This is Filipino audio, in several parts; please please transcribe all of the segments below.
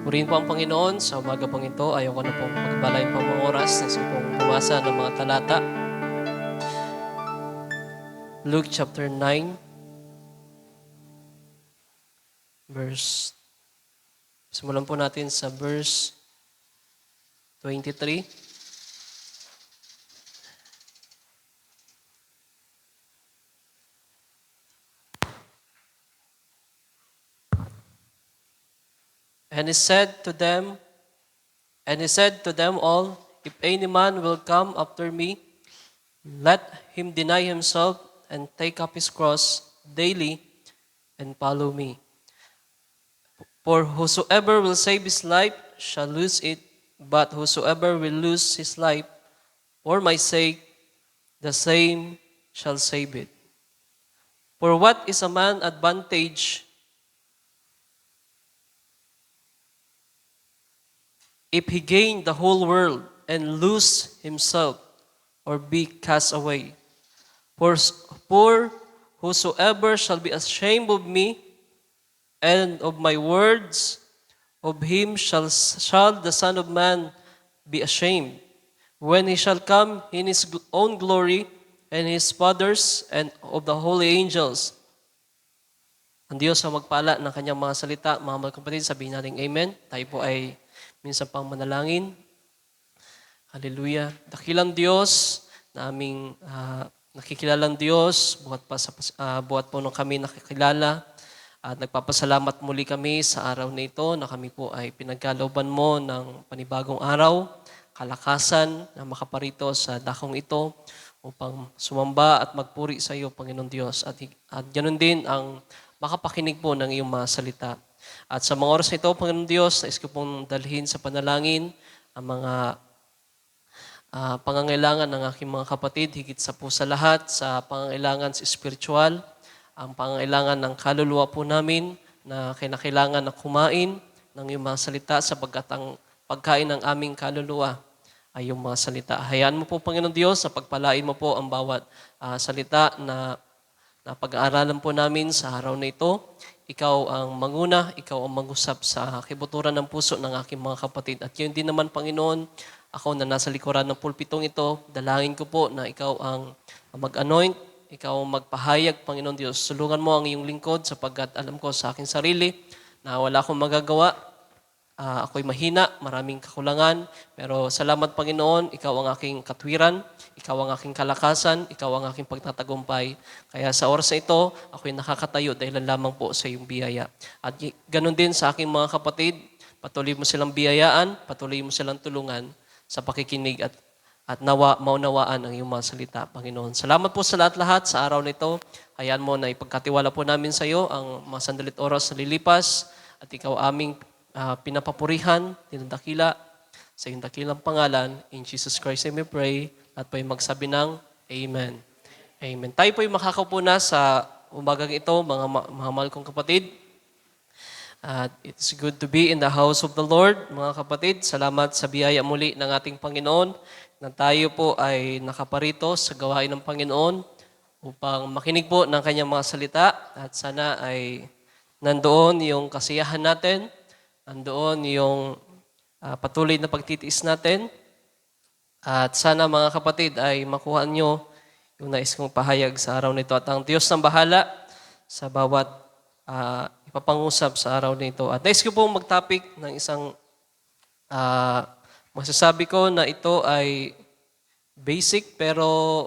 Purihin po ang Panginoon. Sa umaga pong ito, ayaw ko na pong pagbalayin pa mga oras. Nais ko pong bumasa ng mga talata. Luke chapter 9, verse... Simulan po natin sa verse 23. And he said to them all, if any man will come after me, let him deny himself and take up his cross daily and follow me. For whosoever will save his life shall lose it, but whosoever will lose his life for my sake, the same shall save it. For what is a man advantage if he gain the whole world and lose himself or be cast away? For whosoever shall be ashamed of me and of my words, of him shall the Son of Man be ashamed, when he shall come in his own glory and his Father's and of the holy angels. Ang Diyos ang magpala ng kanyang mga salita. Mga mahal kapatid, sabihin natin Amen. Tayo po ay minsan pang manalangin. Hallelujah. Dakilang Diyos na aming nakikilalang Diyos, buhat po nung kami nakikilala. At nagpapasalamat muli kami sa araw na ito na kami po ay pinagkalooban mo ng panibagong araw, kalakasan na makaparito sa dakong ito upang sumamba at magpuri sa iyo, Panginoon Diyos. At ganoon din ang makapakinig po ng iyong mga salita. At sa mga oras na ito, Panginoon Diyos, nais ko pong dalhin sa panalangin ang mga pangangailangan ng aking mga kapatid, higit sa po sa lahat, sa pangangailangan sa spiritual, ang pangangailangan ng kaluluwa po namin na kinakailangan na kumain ng iyong mga salita sapagkat ang pagkain ng aming kaluluwa ay iyong mga salita. Hayaan mo po, Panginoon Diyos, na pagpalain mo po ang bawat salita na pag-aaralan po namin sa araw na ito. Ikaw ang manguna, ikaw ang mag-usap sa kibuturan ng puso ng aking mga kapatid. At yun din naman, Panginoon, ako na nasa likuran ng pulpitong ito, dalangin ko po na ikaw ang mag-anoint, ikaw ang magpahayag, Panginoon Diyos. Sulungan mo ang iyong lingkod sapagkat alam ko sa aking sarili na wala akong magagawa. Ako'y mahina, maraming kakulangan, pero salamat Panginoon, ikaw ang aking katwiran, ikaw ang aking kalakasan, ikaw ang aking pagtatagumpay. Kaya sa oras na ito, ako'y nakakatayo dahil lamang po sa iyong biyaya. At ganun din sa aking mga kapatid, patuloy mo silang biyayaan, patuloy mo silang tulungan sa pakikinig at maunawaan ang iyong mga salita, Panginoon. Salamat po sa lahat-lahat sa araw na ito. Hayaan mo na ipagkatiwala po namin sa iyo ang mga sandalit oras na lilipas at ikaw aming pinapapurihan, dinadakila sa iyong dakilang pangalan. In Jesus Christ I may pray at po yung magsabi ng Amen. Amen. Tayo po yung makakaupo na sa umagang ito, mga mahal kong kapatid. It's good to be in the house of the Lord, mga kapatid. Salamat sa biyaya muli ng ating Panginoon na tayo po ay nakaparito sa gawain ng Panginoon upang makinig po ng kanyang mga salita at sana ay nandoon yung kasiyahan natin, nandoon yung patuloy na pagtitiis natin at sana mga kapatid ay makuha nyo yung nais kong pahayag sa araw nito at ang Diyos ng bahala sa bawat ipapangusap sa araw nito. At nais ko pong mag-topic ng isang masasabi ko na ito ay basic pero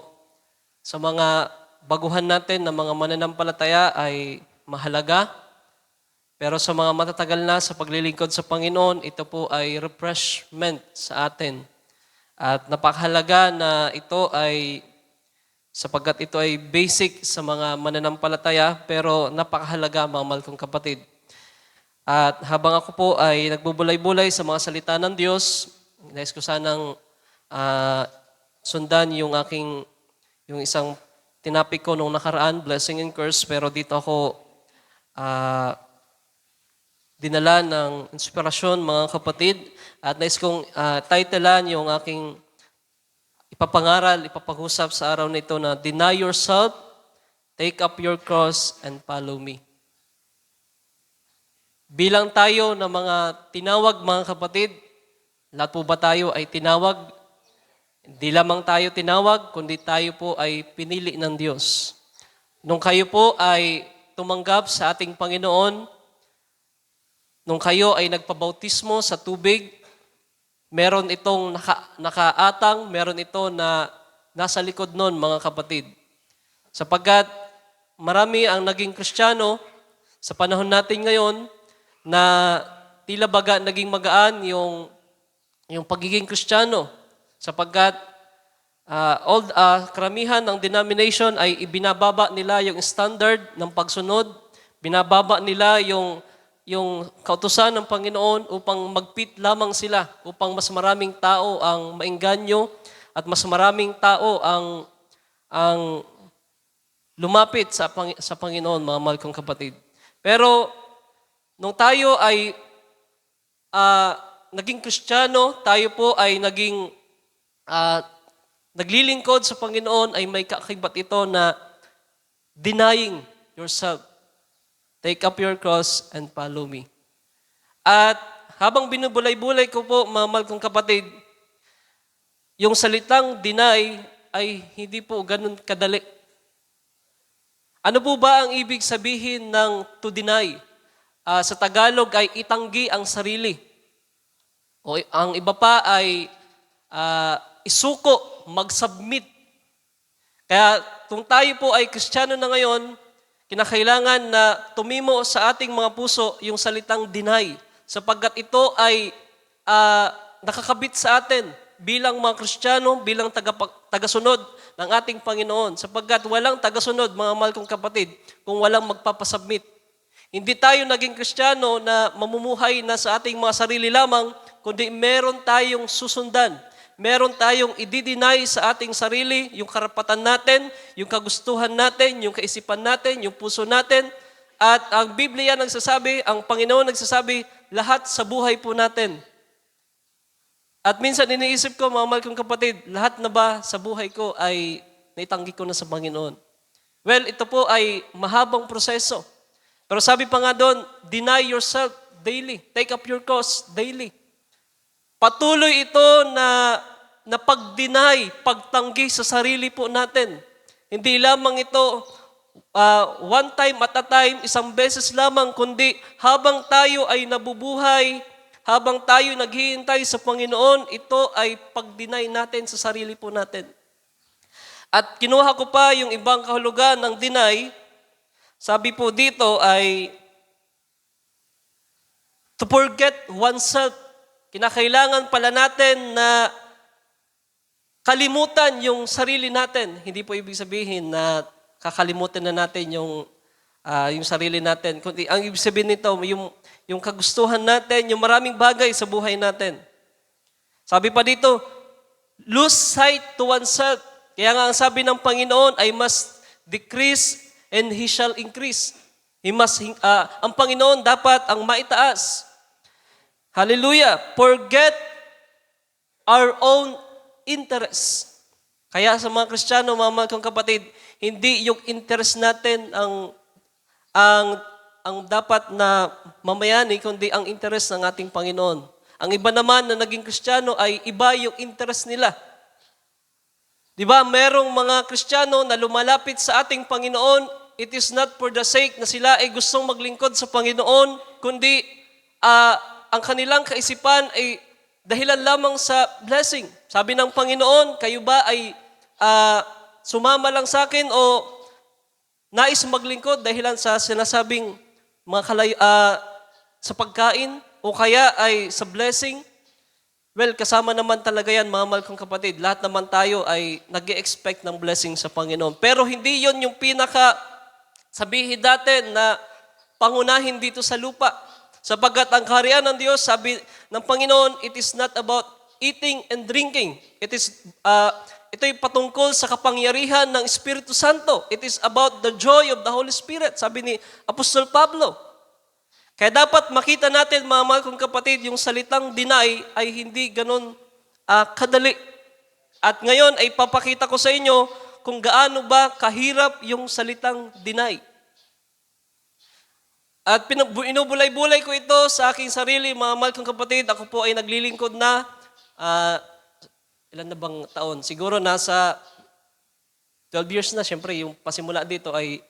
sa mga baguhan natin na mga mananampalataya ay mahalaga. Pero sa mga matatagal na sa paglilingkod sa Panginoon, ito po ay refreshment sa atin. At napakahalaga na ito ay sapagkat ito ay basic sa mga mananampalataya, pero napakahalaga mga mahal kong kapatid. At habang ako po ay nagbubulay-bulay sa mga salita ng Diyos, nais ko sanang sundan yung isang tinapik ko nung nakaraan, blessing and curse, pero dito ako dinala ng inspirasyon mga kapatid. At nais kong titlean yung aking ipapangaral, ipapag-usap sa araw na ito na Deny Yourself, Take Up Your Cross, and Follow Me. Bilang tayo na mga tinawag, mga kapatid, lahat po ba tayo ay tinawag? Hindi lamang tayo tinawag, kundi tayo po ay pinili ng Diyos. Nung kayo po ay tumanggap sa ating Panginoon, nung kayo ay nagpabautismo sa tubig, meron itong nakaatang, meron ito na nasa likod nun, mga kapatid. Sapagkat marami ang naging Kristiyano sa panahon natin ngayon na tila baga naging magaan yung pagiging Kristiyano. Sapagkat karamihan ng denomination ay ibinababa nila yung standard ng pagsunod, binababa nila yung kautusan ng Panginoon upang magpit lamang sila, upang mas maraming tao ang maengganyo at mas maraming tao ang lumapit sa Panginoon, mga mahal kong kapatid. Pero nung tayo ay naging Kristiyano, tayo po ay naging naglilingkod sa Panginoon, ay may kaakibat ito na denying yourself. Take up your cross and follow me. At habang binubulay-bulay ko po, mga mahal kong kapatid, yung salitang deny ay hindi po ganun kadali. Ano po ba ang ibig sabihin ng to deny? Sa Tagalog ay itanggi ang sarili. O ang iba pa ay isuko, mag-submit. Kaya kung tayo po ay Kristiyano na ngayon, kinakailangan na tumimo sa ating mga puso yung salitang deny, sapagkat ito ay nakakabit sa atin bilang mga Kristiyano, bilang tagasunod ng ating Panginoon. Sapagkat walang tagasunod, mga mahal kong kapatid, kung walang magpapasubmit. Hindi tayo naging Kristiyano na mamumuhay na sa ating mga sarili lamang, kundi meron tayong susundan. Meron tayong i-deny sa ating sarili, yung karapatan natin, yung kagustuhan natin, yung kaisipan natin, yung puso natin. At ang Biblia nagsasabi, ang Panginoon nagsasabi, lahat sa buhay po natin. At minsan iniisip ko, mga mahal kong kapatid, lahat na ba sa buhay ko ay naitanggi ko na sa Panginoon? Well, ito po ay mahabang proseso. Pero sabi pa nga doon, deny yourself daily. Take up your cross daily. Patuloy ito na pag-deny, pagtanggi sa sarili po natin. Hindi lamang ito one time at a time, isang beses lamang, kundi habang tayo ay nabubuhay, habang tayo naghihintay sa Panginoon, ito ay pag-deny natin sa sarili po natin. At kinuha ko pa yung ibang kahulugan ng deny. Sabi po dito ay to forget oneself. Kinakailangan pala natin na kalimutan yung sarili natin. Hindi po ibig sabihin na kakalimutan na natin yung sarili natin. Kundi ang ibig sabihin nito, yung kagustuhan natin, yung maraming bagay sa buhay natin. Sabi pa dito, lose sight to oneself. Kaya nga ang sabi ng Panginoon ay must decrease and He shall increase. Ang Panginoon dapat ang maitaas. Hallelujah! Forget our own interest. Kaya sa mga Kristiyano, mga kong kapatid, hindi yung interest natin ang dapat na mamayani, kundi ang interest ng ating Panginoon. Ang iba naman na naging Kristiyano ay iba yung interest nila. Di ba, merong mga Kristiyano na lumalapit sa ating Panginoon, it is not for the sake na sila ay gustong maglingkod sa Panginoon, kundi ang kanilang kaisipan ay dahilan lamang sa blessing. Sabi ng Panginoon, kayo ba ay sumama lang sa akin o nais maglingkod dahilan sa sinasabing sa pagkain o kaya ay sa blessing? Well, kasama naman talaga yan, mga mahal kong kapatid. Lahat naman tayo ay nag-expect ng blessing sa Panginoon. Pero hindi yon yung sabihin natin na pangunahin dito sa lupa. Sapagkat ang kaharian ng Diyos, sabi ng Panginoon, it is not about eating and drinking. Ito'y patungkol sa kapangyarihan ng Espiritu Santo. It is about the joy of the Holy Spirit, sabi ni Apostol Pablo. Kaya dapat makita natin, mga mahal kong kapatid, yung salitang deny ay hindi ganun kadali. At ngayon ay papakita ko sa inyo kung gaano ba kahirap yung salitang deny. At inubulay-bulay ko ito sa aking sarili, mga mahal kong kapatid. Ako po ay naglilingkod na, ah, ilan na bang taon? Siguro nasa 12 years na. Siyempre, yung pasimula dito ay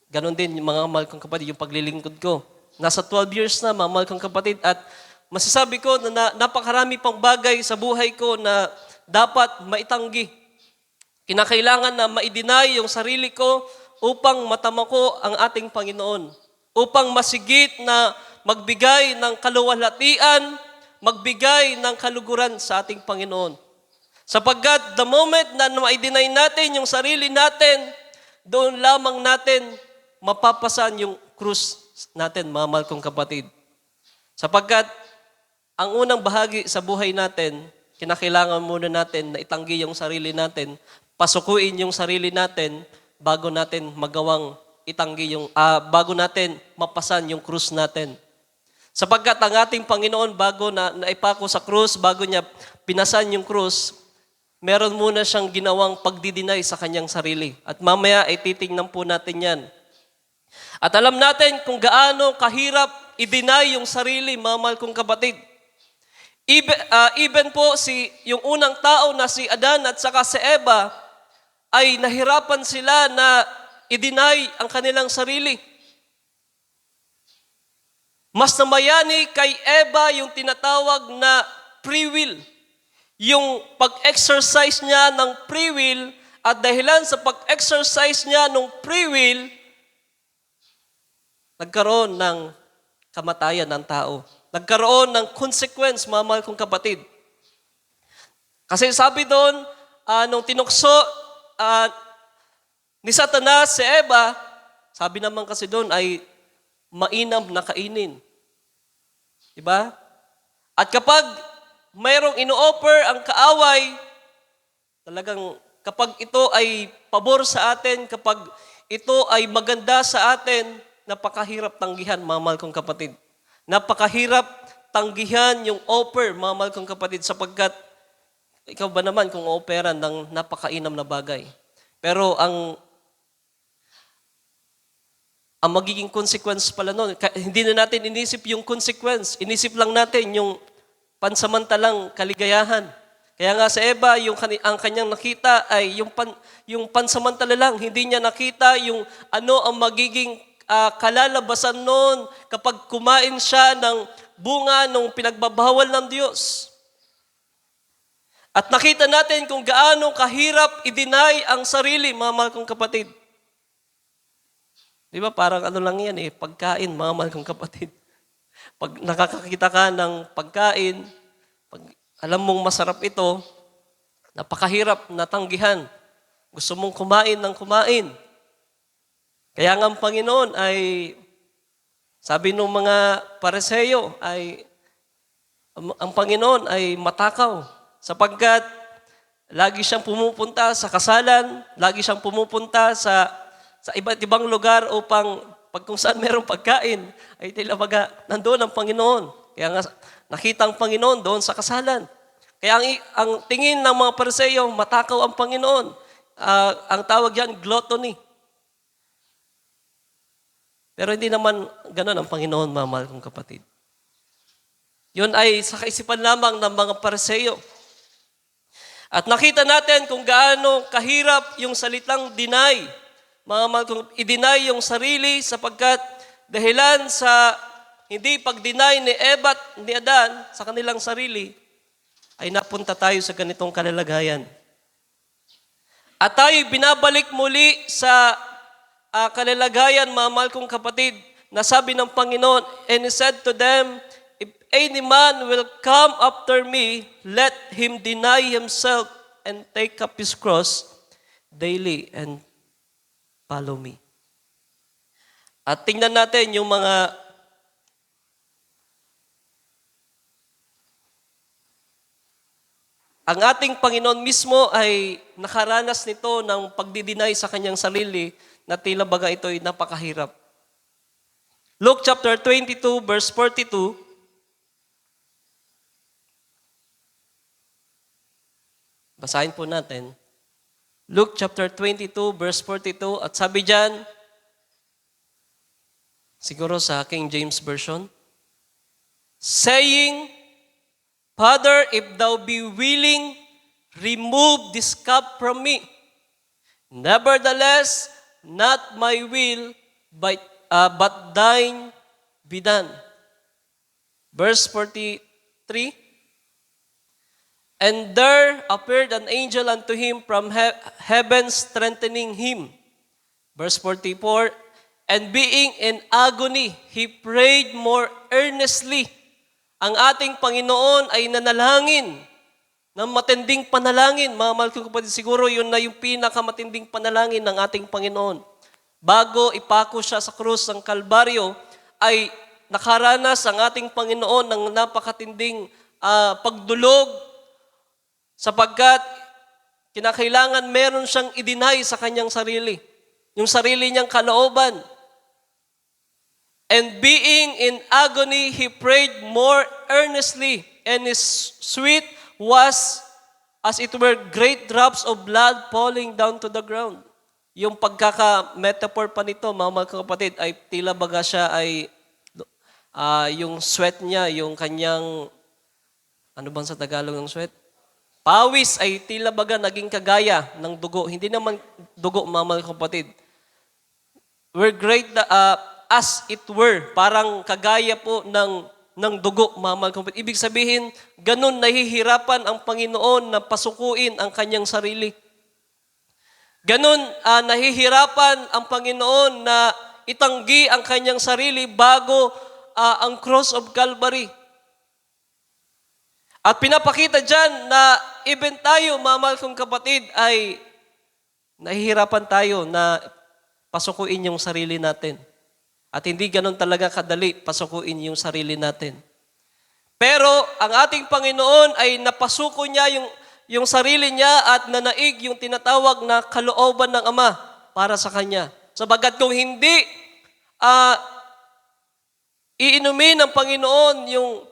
ganon din, yung mga mahal kong kapatid, yung paglilingkod ko. Nasa 12 years na, mga mahal kong kapatid. At masasabi ko na napakarami pang bagay sa buhay ko na dapat maitanggi. Kinakailangan na ma-deny yung sarili ko upang matama ko ang ating Panginoon. Upang masigit na magbigay ng kaluwalhatian, magbigay ng kaluguran sa ating Panginoon. Sapagkat the moment na ma-deny natin yung sarili natin, doon lamang natin mapapasan yung krus natin, mga mahal kong kapatid. Sapagkat ang unang bahagi sa buhay natin, kinakailangan muna natin na itanggi yung sarili natin, pasukuin yung sarili natin bago natin magawang itanggi yung, bago natin mapasan yung krus natin. Sapagkat ang ating Panginoon, bago na naipako sa krus, bago niya pinasan yung krus, meron muna siyang ginawang pagdidinay sa kanyang sarili. At mamaya ay titingnan po natin yan. At alam natin kung gaano kahirap i-deny yung sarili, mga mahal kong kapatid. Even po yung unang tao na si Adan at saka si Eva, ay nahirapan sila na i-deny ang kanilang sarili. Mas namayani kay Eva yung tinatawag na free will. Yung pag-exercise niya ng free will at dahilan sa pag-exercise niya ng free will, nagkaroon ng kamatayan ng tao. Nagkaroon ng consequence, mga mahal kong kapatid. Kasi sabi doon, nung tinukso ni Satanas si Eva, sabi naman kasi doon ay mainam na kainin. Diba? At kapag mayroong ino-offer ang kaaway, talagang kapag ito ay pabor sa atin, kapag ito ay maganda sa atin, napakahirap tanggihan, mga mahal kong kapatid. Napakahirap tanggihan yung offer, mga mahal kong kapatid, sapagkat ikaw ba naman kung operan ng napakainam na bagay. Pero ang magiging consequence pala nun, hindi na natin inisip yung consequence, inisip lang natin yung pansamantalang kaligayahan. Kaya nga sa Eva, ang kanyang nakita ay yung pansamantala lang, hindi niya nakita yung ano ang magiging kalalabasan noon kapag kumain siya ng bunga ng pinagbabawal ng Diyos. At nakita natin kung gaano kahirap i-deny ang sarili, mga mahal kong kapatid. Di ba parang ano lang yan pagkain, mga mahal kong kapatid. Pag nakakakita ka ng pagkain, pag alam mong masarap ito, napakahirap natanggihan. Gusto mong kumain ng kumain. Kaya nga ang Panginoon ay, sabi ng mga Pariseo, ay ang Panginoon ay matakaw. Sapagkat lagi siyang pumupunta sa kasalan, lagi siyang pumupunta sa iba't ibang lugar upang pag kung saan mayroong pagkain, ay talaga nandoon ang Panginoon. Kaya nga nakita ang Panginoon doon sa kasalan. Kaya ang tingin ng mga Pariseo, matakaw ang Panginoon. Ang tawag yan, gluttony. Pero hindi naman ganun ang Panginoon, mga mahal kong kapatid. Yun ay sa kaisipan lamang ng mga Pariseo. At nakita natin kung gaano kahirap yung salitang deny. Mga mahal kong i-deny yung sarili sapagkat dahilan sa hindi pag-deny ni Eva at ni Adan sa kanilang sarili, ay napunta tayo sa ganitong kalalagayan. At tayo binabalik muli sa kalalagayan, mga mahal kong kapatid, na sabi ng Panginoon, and He said to them, if any man will come after me, let him deny himself and take up his cross daily and follow me. At tingnan natin yung mga ang ating Panginoon mismo ay nakaranas nito ng pagdidinay sa kanyang sarili na tila baga ito ay napakahirap. Luke chapter 22 verse 42. Basahin po natin. Luke chapter 22 verse 42 at sabi diyan, Siguro sa King James Version. Saying, Father, if thou be willing, remove this cup from me. Nevertheless, not my will, but thine be done. Verse 43, And there appeared an angel unto him from heaven, strengthening him. Verse 44, And being in agony, he prayed more earnestly. Ang ating Panginoon ay nanalangin ng matinding panalangin. Mga mahal kong kapatid, siguro yun na yung pinakamatinding panalangin ng ating Panginoon. Bago ipako siya sa krus ng Kalbaryo, ay nakaranas ang ating Panginoon ng napakatinding pagdulog, sapagkat kinakailangan meron siyang i-deny sa kanyang sarili. Yung sarili niyang kalooban. And being in agony, he prayed more earnestly, and his sweat was as it were great drops of blood falling down to the ground. Yung pagkaka-metaphor pa nito, mga mga kapatid, ay tila baga siya ay yung sweat niya, yung kanyang, ano bang sa Tagalog ng sweat? Pawis ay tila baga naging kagaya ng dugo. Hindi naman dugo, mga mga kapatid. We're great, as it were, parang kagaya po ng dugo, mga mga kapatid. Ibig sabihin, ganun nahihirapan ang Panginoon na pasukuin ang kanyang sarili. Ganun nahihirapan ang Panginoon na itanggi ang kanyang sarili bago ang cross of Calvary. At pinapakita dyan na even tayo, mga mahal kong kapatid, ay nahihirapan tayo na pasukuin yung sarili natin. At hindi ganun talaga kadali pasukuin yung sarili natin. Pero ang ating Panginoon ay napasuko niya yung sarili niya at nanaig yung tinatawag na kalooban ng Ama para sa Kanya. Sabagat kung hindi iinumin ng Panginoon yung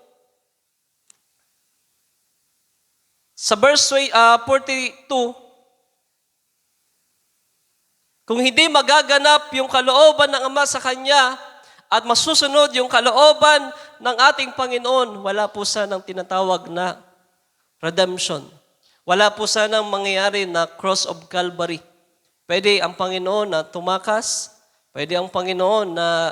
sa verse 42, kung hindi magaganap yung kalooban ng Ama sa Kanya at masusunod yung kalooban ng ating Panginoon, wala po sanang tinatawag na redemption. Wala po sanang mangyayari na cross of Calvary. Pwede ang Panginoon na tumakas, pwede ang Panginoon na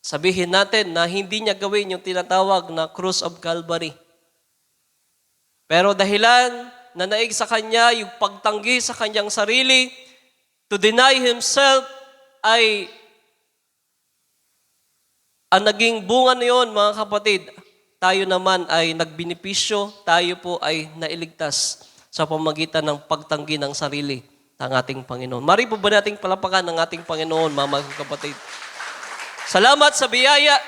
sabihin natin na hindi niya gawin yung tinatawag na cross of Calvary. Pero dahilan na naig sa Kanya yung pagtanggi sa Kanyang sarili, to deny Himself, ay ang naging bunga niyon, mga kapatid, tayo naman ay nagbinipisyo, tayo po ay nailigtas sa pamagitan ng pagtanggi ng sarili ng ating Panginoon. Mari po ba nating palapakan ng ating Panginoon, mga kapatid? Salamat sa biyaya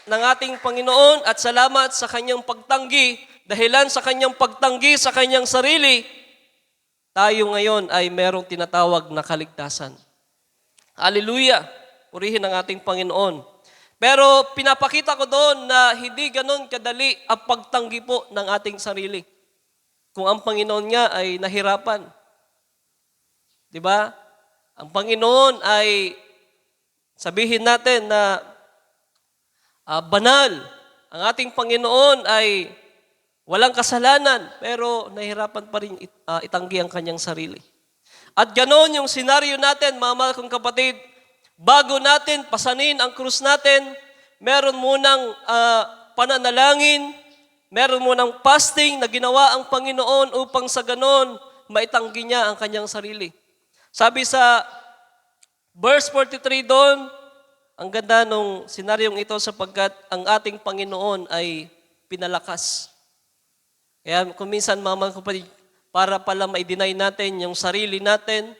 ng ating Panginoon at salamat sa Kanyang pagtanggi. Dahilan sa Kanyang pagtanggi sa Kanyang sarili, tayo ngayon ay merong tinatawag na kaligtasan. Hallelujah! Purihin ang ating Panginoon. Pero pinapakita ko doon na hindi ganon kadali ang pagtanggi po ng ating sarili. Kung ang Panginoon nga ay nahirapan. Di ba? Ang Panginoon ay sabihin natin na banal. Ang ating Panginoon ay walang kasalanan, pero nahirapan pa rin itanggi ang kanyang sarili. At ganoon yung senaryo natin, mga mahal kong kapatid, bago natin pasanin ang krus natin, meron munang pananalangin, meron munang fasting na ginawa ang Panginoon upang sa ganoon maitanggi niya ang kanyang sarili. Sabi sa verse 43 doon, ang ganda nung senaryong ito sapagkat ang ating Panginoon ay pinalakas. Kaya kung minsan, mga kapatid, para pala ma-deny natin yung sarili natin,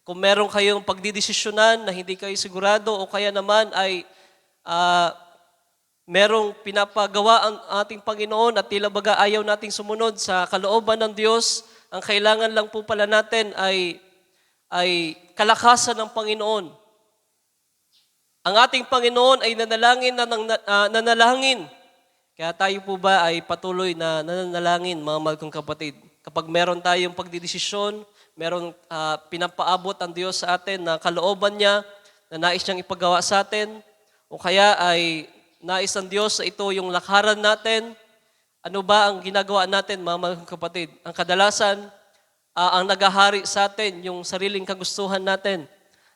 kung meron kayong pagdidesisyonan na hindi kayo sigurado o kaya naman ay merong pinapagawa ang ating Panginoon at tila baga ayaw nating sumunod sa kalooban ng Diyos, ang kailangan lang po pala natin ay kalakasan ng Panginoon. Ang ating Panginoon ay nanalangin. Kaya tayo po ba ay patuloy na nananalangin, mga mahal kong kapatid. Kapag meron tayong pagdidesisyon, meron pinapaabot ang Diyos sa atin na kalooban niya, na nais niyang ipagawa sa atin, o kaya ay nais ng Diyos na ito yung lakaran natin, ano ba ang ginagawa natin, mga mahal kong kapatid? Ang kadalasan, ang nagahari sa atin, yung sariling kagustuhan natin.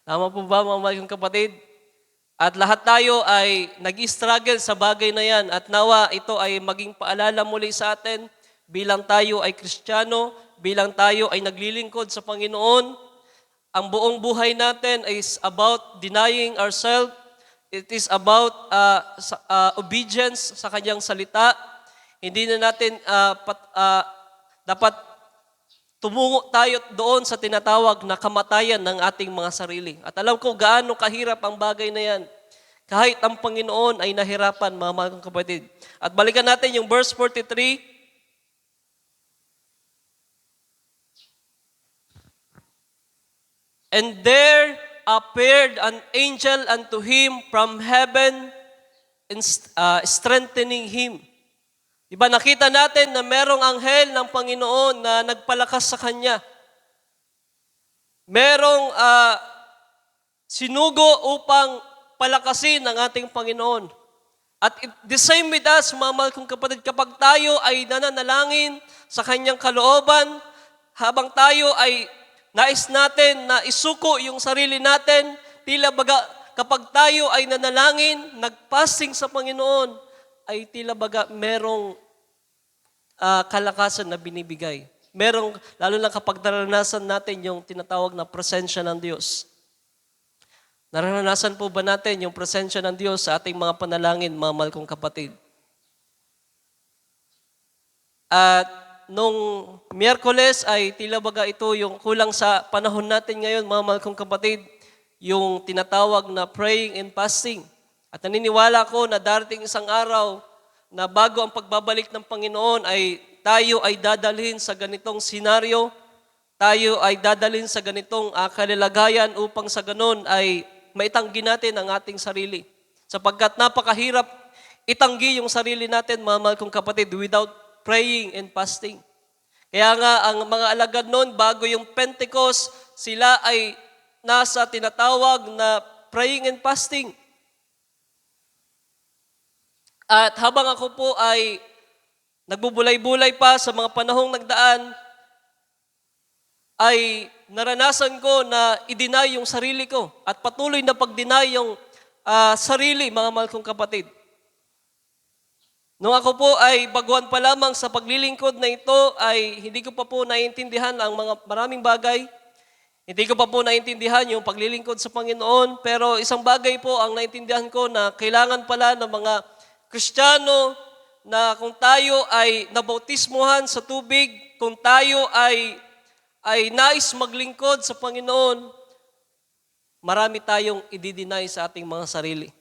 Tama po ba, mga mahal kong kapatid? At lahat tayo ay nag-struggle sa bagay na yan at nawa ito ay maging paalala muli sa atin bilang tayo ay Kristiyano, bilang tayo ay naglilingkod sa Panginoon. Ang buong buhay natin is about denying ourselves. It is about obedience sa Kanyang salita. Hindi na natin dapat tumungo tayo doon sa tinatawag na kamatayan ng ating mga sarili. At alam ko gaano kahirap ang bagay na yan. Kahit ang Panginoon ay nahirapan, mga mahal kong kapatid. At balikan natin yung verse 43. And there appeared an angel unto him from heaven, strengthening him. Diba nakita natin na merong anghel ng Panginoon na nagpalakas sa kanya. Merong sinugo upang palakasin ng ating Panginoon. At the same with us, mga mahal kong kapatid, kapag tayo ay nananalangin sa kanyang kalooban, habang tayo ay nais natin na isuko yung sarili natin, tila baga kapag tayo ay nanalangin, nagpasing sa Panginoon, ay tila baga merong kalakasan na binibigay. Merong, lalo na kapag naranasan natin yung tinatawag na presensya ng Diyos. Naranasan po ba natin yung presensya ng Diyos sa ating mga panalangin, mga mahal kong kapatid? At nung Miyerkules ay tila baga ito yung kulang sa panahon natin ngayon, mga mahal kong kapatid, yung tinatawag na praying and fasting. At naniniwala ko na darating isang araw na bago ang pagbabalik ng Panginoon ay tayo ay dadalhin sa ganitong senaryo, tayo ay dadalhin sa ganitong kalalagayan upang sa ganon ay maitanggi natin ang ating sarili. Sapagkat napakahirap itanggi yung sarili natin, mga mahal kong kapatid, without praying and fasting. Kaya nga, ang mga alagad noon, bago yung Pentecost, sila ay nasa tinatawag na praying and fasting. At habang ako po ay nagbubulay-bulay pa sa mga panahong nagdaan, ay naranasan ko na i-deny yung sarili ko at patuloy na pag-deny yung sarili, mga mahal kong kapatid. Nung ako po ay baguhan pa lamang sa paglilingkod na ito, ay hindi ko pa po naiintindihan ang mga maraming bagay. Hindi ko pa po naiintindihan yung paglilingkod sa Panginoon, pero isang bagay po ang naiintindihan ko na kailangan pala ng mga Kristiyano na kung tayo ay nabautismuhan sa tubig, kung tayo ay nais maglingkod sa Panginoon, marami tayong i-deny sa ating mga sarili.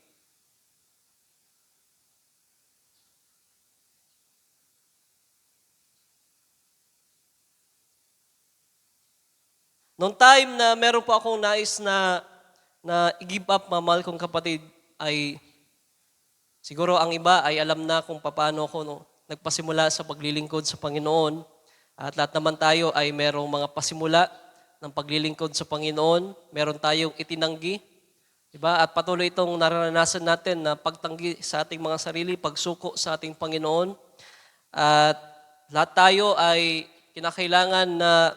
Noong time na meron po akong nais na i-give up, mga mahal kong kapatid, ay siguro ang iba ay alam na kung paano ako nagpasimula sa paglilingkod sa Panginoon. At lahat naman tayo ay merong mga pasimula ng paglilingkod sa Panginoon. Meron tayong itinanggi. Diba? At patuloy itong naranasan natin na pagtanggi sa ating mga sarili, pagsuko sa ating Panginoon. At lahat tayo ay kinakailangan na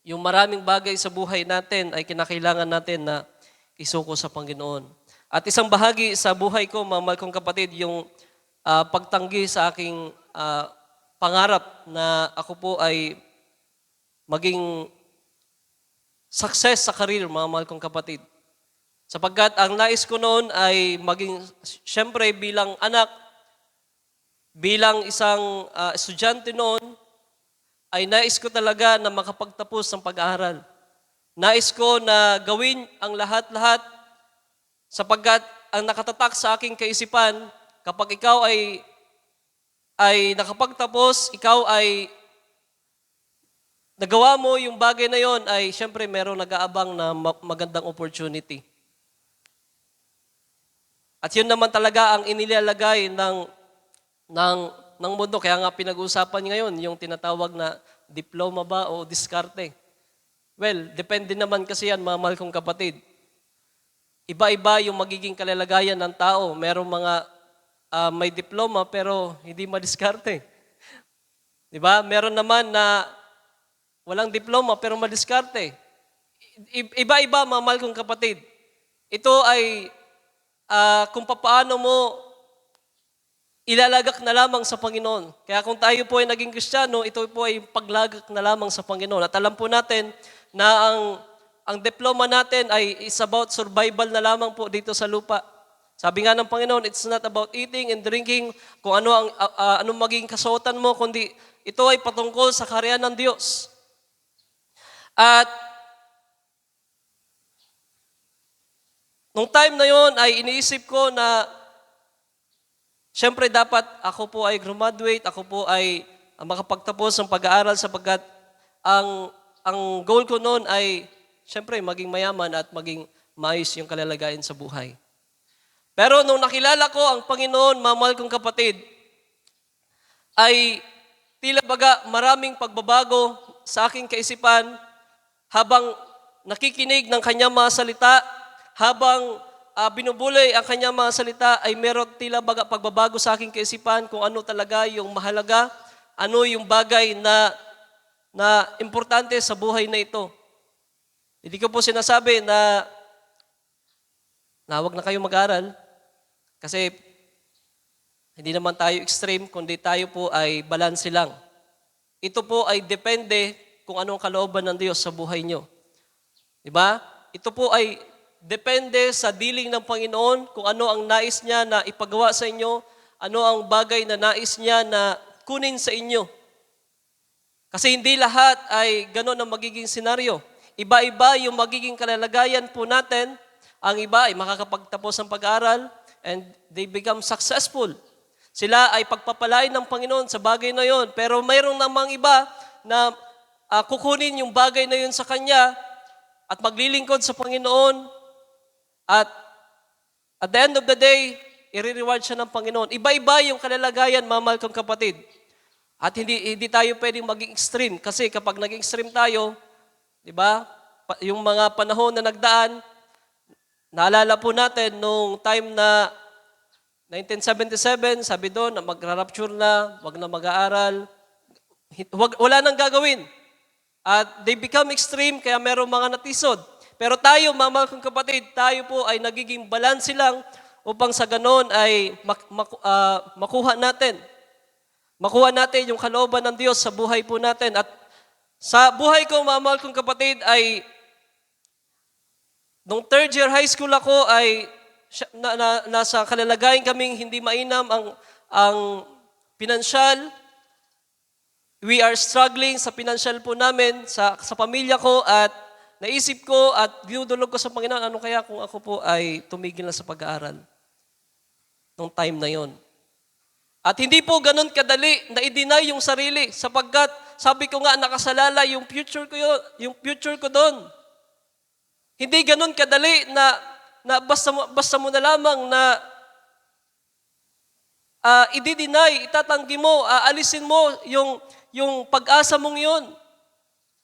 yung maraming bagay sa buhay natin ay kinakailangan natin na isuko sa Panginoon. At isang bahagi sa buhay ko, mga mahal kong kapatid, yung pagtanggi sa aking pangarap na ako po ay maging success sa career, mga mahal kong kapatid. Sapagkat ang nais ko noon ay maging, syempre bilang anak, bilang isang estudyante noon, ay nais ko talaga na makapagtapos ng pag-aaral. Nais ko na gawin ang lahat-lahat sapagkat ang nakatatak sa aking kaisipan, kapag ikaw ay nakapagtapos, ikaw ay nagawa mo yung bagay na yon, ay syempre merong nag-aabang na magandang opportunity. At yun naman talaga ang inilalagay ng mundo. Kaya nga pinag-uusapan ngayon yung tinatawag na diploma ba o diskarte. Well, depende naman kasi yan, mga mahal kong kapatid. Iba-iba yung magiging kalalagayan ng tao. Merong mga may diploma pero hindi madiskarte. Di ba? Meron naman na walang diploma pero madiskarte. Iba-iba, mga mahal kong kapatid. Ito ay kung paano mo ilalagak na lamang sa Panginoon. Kaya kung tayo po ay naging Kristiyano, ito po ay paglagak na lamang sa Panginoon. At alam po natin na ang diploma natin ay is about survival na lamang po dito sa lupa. Sabi nga ng Panginoon, it's not about eating and drinking, kung anong maging kasuotan mo, kundi ito ay patungkol sa kaharian ng Diyos. At nung time na yon ay iniisip ko na siyempre dapat ako po ay graduate, ako po ay makapagtapos ng pag-aaral sapagkat ang goal ko noon ay siyempre maging mayaman at maging maayos yung kalalagayan sa buhay. Pero nung nakilala ko ang Panginoon, mga mahal kong kapatid, ay tila baga maraming pagbabago sa aking kaisipan habang nakikinig ng kanyang mga salita, habang binubulay ang kanyang mga salita, ay meron tila baga pagbabago sa aking kaisipan kung ano talaga yung mahalaga, ano yung bagay na importante sa buhay na ito. Hindi ko po sinasabi na huwag na kayo mag-aral kasi hindi naman tayo extreme, kundi tayo po ay balanse lang. Ito po ay depende kung anong kalooban ng Diyos sa buhay nyo. Diba? Ito po ay depende sa dealing ng Panginoon kung ano ang nais niya na ipagawa sa inyo, ano ang bagay na nais niya na kunin sa inyo. Kasi hindi lahat ay gano'n ang magiging senaryo. Iba-iba yung magiging kalalagayan po natin. Ang iba ay makakapagtapos ng pag-aaral and they become successful. Sila ay pagpapalain ng Panginoon sa bagay na yon. Pero mayroong namang iba na kukunin yung bagay na yun sa Kanya at maglilingkod sa Panginoon at at the end of the day, i-reward siya ng Panginoon. Iba-iba yung kalalagayan, mga mahal kong kapatid. At hindi tayo pwedeng maging extreme kasi kapag naging extreme tayo, di ba? Yung mga panahon na nagdaan, naalala po natin nung time na 1977, sabi doon na magra-rapture na, wag na mag-aaral, wala nang gagawin. At they become extreme kaya merong mga natisod. Pero tayo, mga kong kapatid, tayo po ay nagiging balanse lang upang sa ganon ay makuha natin. Makuha natin yung kalooban ng Diyos sa buhay po natin. At sa buhay ko, mga mahal kong kapatid, ay nung third year high school ako ay nasa kalalagayan kaming hindi mainam ang pinansyal. We are struggling sa pinansyal po namin, sa pamilya ko at naisip ko at dinudulog ko sa Panginoon, ano kaya kung ako po ay tumigil na sa pag-aaral nung time na yon. At hindi po ganun kadali na i-deny yung sarili sapagkat sabi ko nga nakasalala yung future ko doon. Hindi ganun kadali na basta mo na lamang na i-deny, itatanggi mo, alisin mo yung pag-asa mong yun.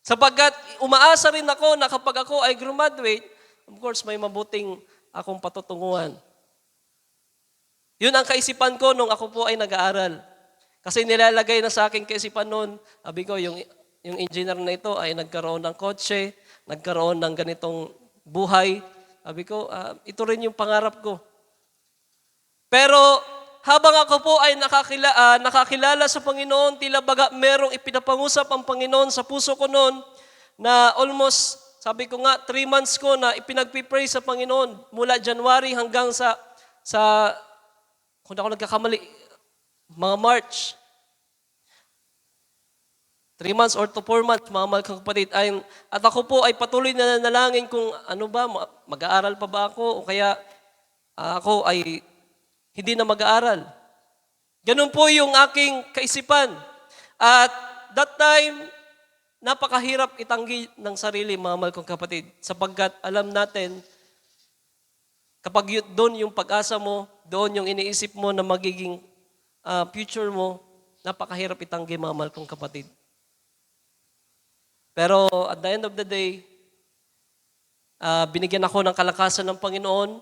Sapagkat umaasa rin ako na kapag ako ay graduate, of course may mabuting akong patutunguhan. Yun ang kaisipan ko nung ako po ay nag-aaral. Kasi nilalagay na sa aking kaisipan noon, sabi ko, yung engineer na ito ay nagkaroon ng kotse, nagkaroon ng ganitong buhay. Sabi ko, ito rin yung pangarap ko. Pero habang ako po ay nakakilala sa Panginoon, tila baga merong ipinapangusap ang Panginoon sa puso ko noon na almost, sabi ko nga, 3 months ko na ipinagpipray sa Panginoon mula January hanggang sa kung ako nagkakamali, mga March. 3 months or to 4 months, mga mahal kong kapatid. At ako po ay patuloy na nanalangin kung ano ba, mag-aaral pa ba ako o kaya ako ay hindi na mag-aaral. Ganun po yung aking kaisipan. At that time, napakahirap itanggi ng sarili, mga mahal kong kapatid. Sapagkat alam natin, kapag doon yung pag-asa mo, doon yung iniisip mo na magiging future mo, napakahirap itanggi, mga mahal kong kapatid. Pero at the end of the day, Binigyan ako ng kalakasan ng Panginoon.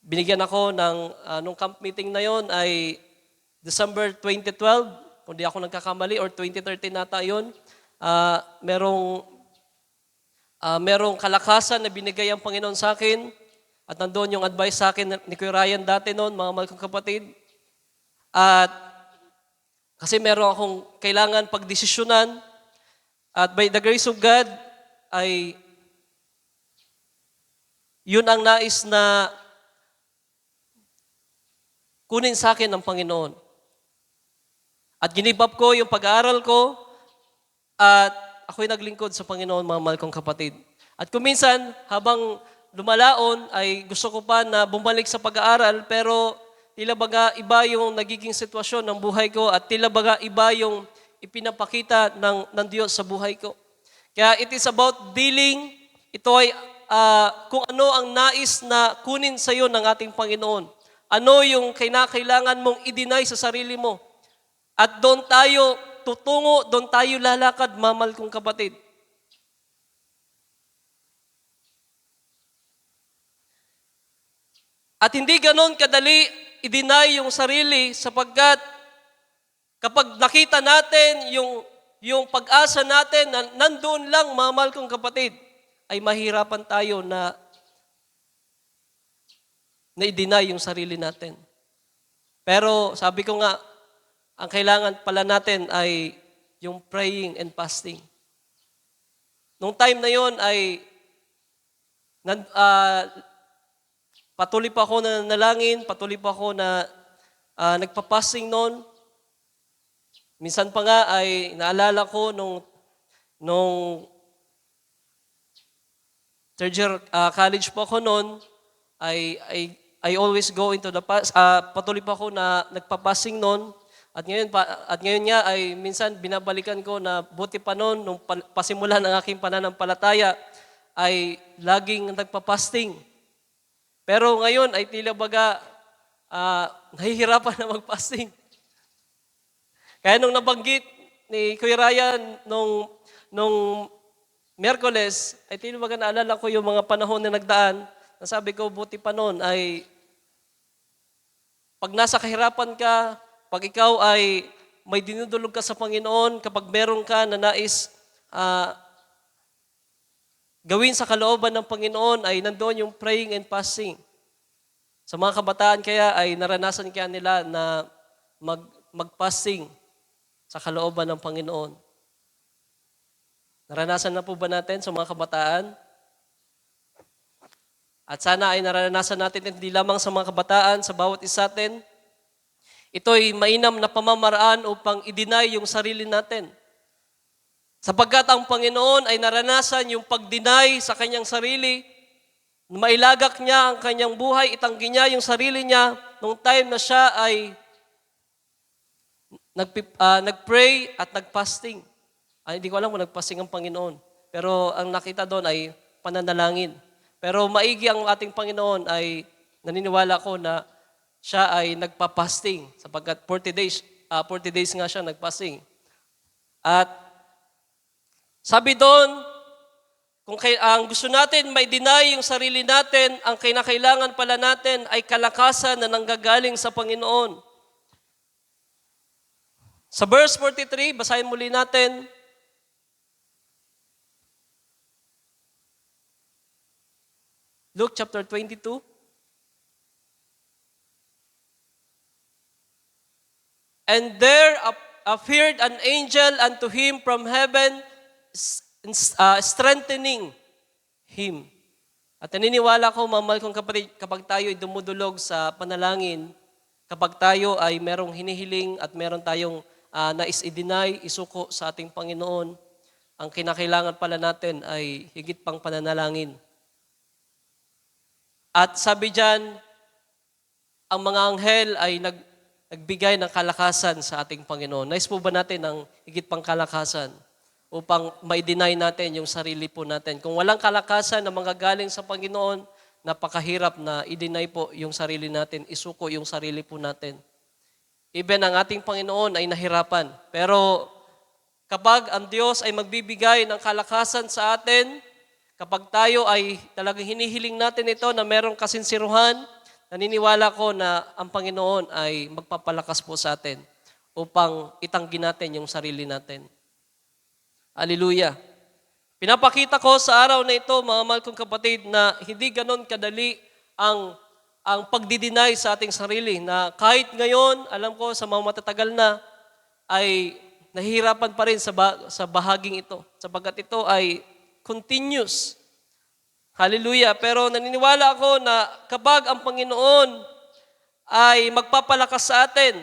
Binigyan ako ng, nung camp meeting na yon ay December 2012, kung di ako nagkakamali, or 2013 nata yun. Merong kalakasan na binigay ang Panginoon sa akin. At nandoon yung advice sa akin ni Kuya Ryan dati noon, mga mahal kong kapatid. At kasi meron akong kailangan pagdesisyonan. At by the grace of God, ay yun ang nais na kunin sa akin ng Panginoon. At ginibap ko yung pag-aaral ko at ako'y naglingkod sa Panginoon, mga mahal kong kapatid. At kuminsan, habang lumalaon, ay gusto ko pa na bumalik sa pag-aaral, pero tila baga iba yung nagiging sitwasyon ng buhay ko at tila baga iba yung ipinapakita ng Diyos sa buhay ko. Kaya it is about dealing, ito ay kung ano ang nais na kunin sa iyo ng ating Panginoon. Ano yung kailangan mong i-deny sa sarili mo. At doon tayo tutungo, doon tayo lalakad, mamal kong kapatid. At hindi ganon kadali i-deny yung sarili sapagkat kapag nakita natin yung pag-asa natin na nandoon lang, mamal kong kapatid, ay mahirapan tayo na i-deny yung sarili natin. Pero sabi ko nga, ang kailangan pala natin ay yung praying and fasting. Nung time na yon ay patuloy pa ako na nalangin, patuloy pa ako na nagpa-fasting noon. Minsan pa nga ay naalala ko nung third year college po ako noon, I always go into the patuloy pa ako na nagpa-fasting noon. At ngayon nga ay minsan binabalikan ko na buti pa noon nung pasimula ng aking pananampalataya ay laging nagpa-fasting. Pero ngayon ay tila baga nahihirapan na mag-fasting. Kaya nung nabanggit ni Kuya Ryan nung Miyerkules, ay tila baga naalala ko yung mga panahon na nagdaan. Nasabi ko, buti pa noon ay pag nasa kahirapan ka, pag ikaw ay may dinudulog ka sa Panginoon, kapag meron ka na nais gawin sa kalooban ng Panginoon, ay nandoon yung praying and fasting. Sa mga kabataan kaya ay naranasan kaya nila na mag-fasting sa kalooban ng Panginoon. Naranasan na po ba natin sa mga kabataan? At sana ay naranasan natin hindi lamang sa mga kabataan, sa bawat isa natin. Ito'y mainam na pamamaraan upang i-deny yung sarili natin. Sapagkat ang Panginoon ay naranasan yung pag-deny sa kanyang sarili, mailagak niya ang kanyang buhay, itanggi niya yung sarili niya nung time na siya ay nag-pray at nag-fasting. Hindi ko alam kung nag-fasting ang Panginoon. Pero ang nakita doon ay pananalangin. Pero maigi ang ating Panginoon ay naniniwala ko na siya ay nagpa-fasting sapagkat 40 days nga siya nag-fasting. At sabi doon, kung ang gusto natin may deny yung sarili natin, ang kinakailangan pala natin ay kalakasan na nanggagaling sa Panginoon. Sa verse 43, basahin muli natin. Luke chapter 22. And there appeared an angel unto him from heaven, strengthening him. At naniniwala ko, mamahal kong kapatid, kapag tayo ay dumudulog sa panalangin, kapag tayo ay merong hinihiling at meron tayong nais i-deny, isuko sa ating Panginoon, ang kinakailangan pala natin ay higit pang pananalangin. At sabi diyan, ang mga anghel ay nagbigay ng kalakasan sa ating Panginoon. Nais po ba natin ang higit pang kalakasan upang ma-deny natin yung sarili po natin? Kung walang kalakasan na manggagaling sa Panginoon, napakahirap na i-deny po yung sarili natin, isuko yung sarili po natin. Even ang ating Panginoon ay nahirapan. Pero kapag ang Diyos ay magbibigay ng kalakasan sa atin, Kapag tayo ay talagang hinihiling natin ito na merong kasinsiruhan, naniniwala ko na ang Panginoon ay magpapalakas po sa atin upang itanggi natin yung sarili natin. Hallelujah. Pinapakita ko sa araw na ito, mga mahal kong kapatid, na hindi ganon kadali ang pagdideny sa ating sarili, na kahit ngayon, alam ko sa mga matatagal na, ay nahihirapan pa rin sa bahaging ito, sapagat ito ay continuous. Hallelujah. Pero naniniwala ako na kapag ang Panginoon ay magpapalakas sa atin,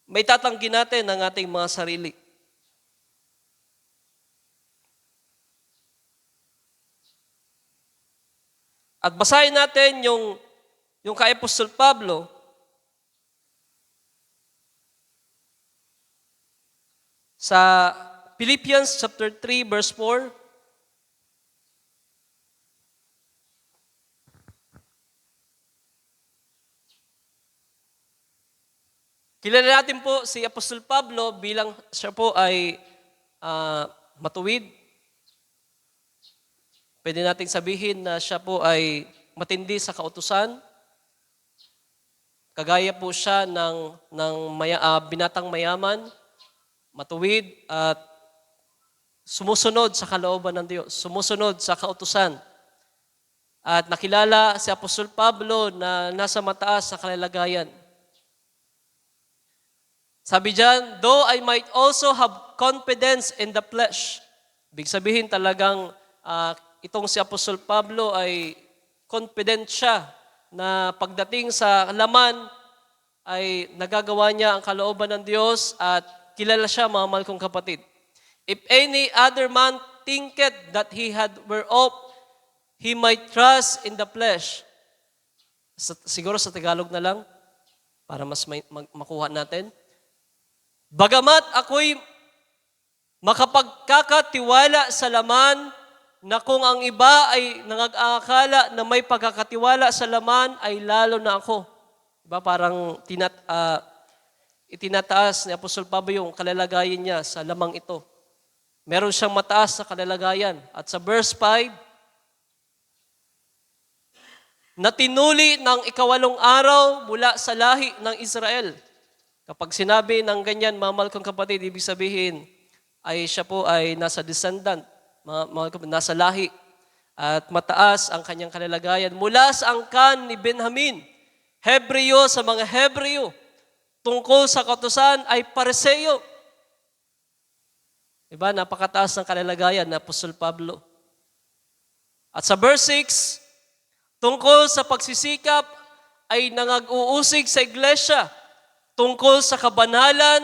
may tatanggi natin ang ating mga sarili. At basahin natin yung kay Apostol Pablo sa Philippians chapter 3 verse 4. Kilala natin po si Apostol Pablo bilang siya po ay matuwid. Pwede nating sabihin na siya po ay matindi sa kautusan. Kagaya po siya ng binatang mayaman, matuwid at sumusunod sa kalooban ng Diyos, sumusunod sa kautusan. At nakilala si Apostol Pablo na nasa mataas sa kalagayan. Sabi diyan, though I might also have confidence in the flesh. Ibig sabihin talagang itong si Apostol Pablo ay confident siya na pagdating sa laman ay nagagawa niya ang kalooban ng Diyos at kilala siya, mga mahal kong kapatid. If any other man thinketh that he had whereof he might trust in the flesh. Siguro sa Tagalog na lang para mas makuha natin. Bagamat ako'y makapagkakatiwala sa laman, na kung ang iba ay nangag-aakala na may pagkakatiwala sa laman, ay lalo na ako. Diba? Parang itinataas ni Apostol Pablo yung kalalagayan niya sa lamang ito. Meron siyang mataas sa kalalagayan. At sa verse 5, na tinuli ng 8 araw mula sa lahi ng Israel. Kapag sinabi ng ganyan, mga mahal kong kapatid, ibig sabihin ay siya po ay nasa descendant, nasa lahi. At mataas ang kanyang kalalagayan. Mula sa angkan ni Benjamin, Hebreo sa mga Hebreo, tungkol sa kautusan ay Pariseo. Diba? Napakataas ng kalalagayan na Apostol Pablo. At sa verse 6, tungkol sa pagsisikap ay nangag-uusig sa iglesia. Tungkol sa kabanalan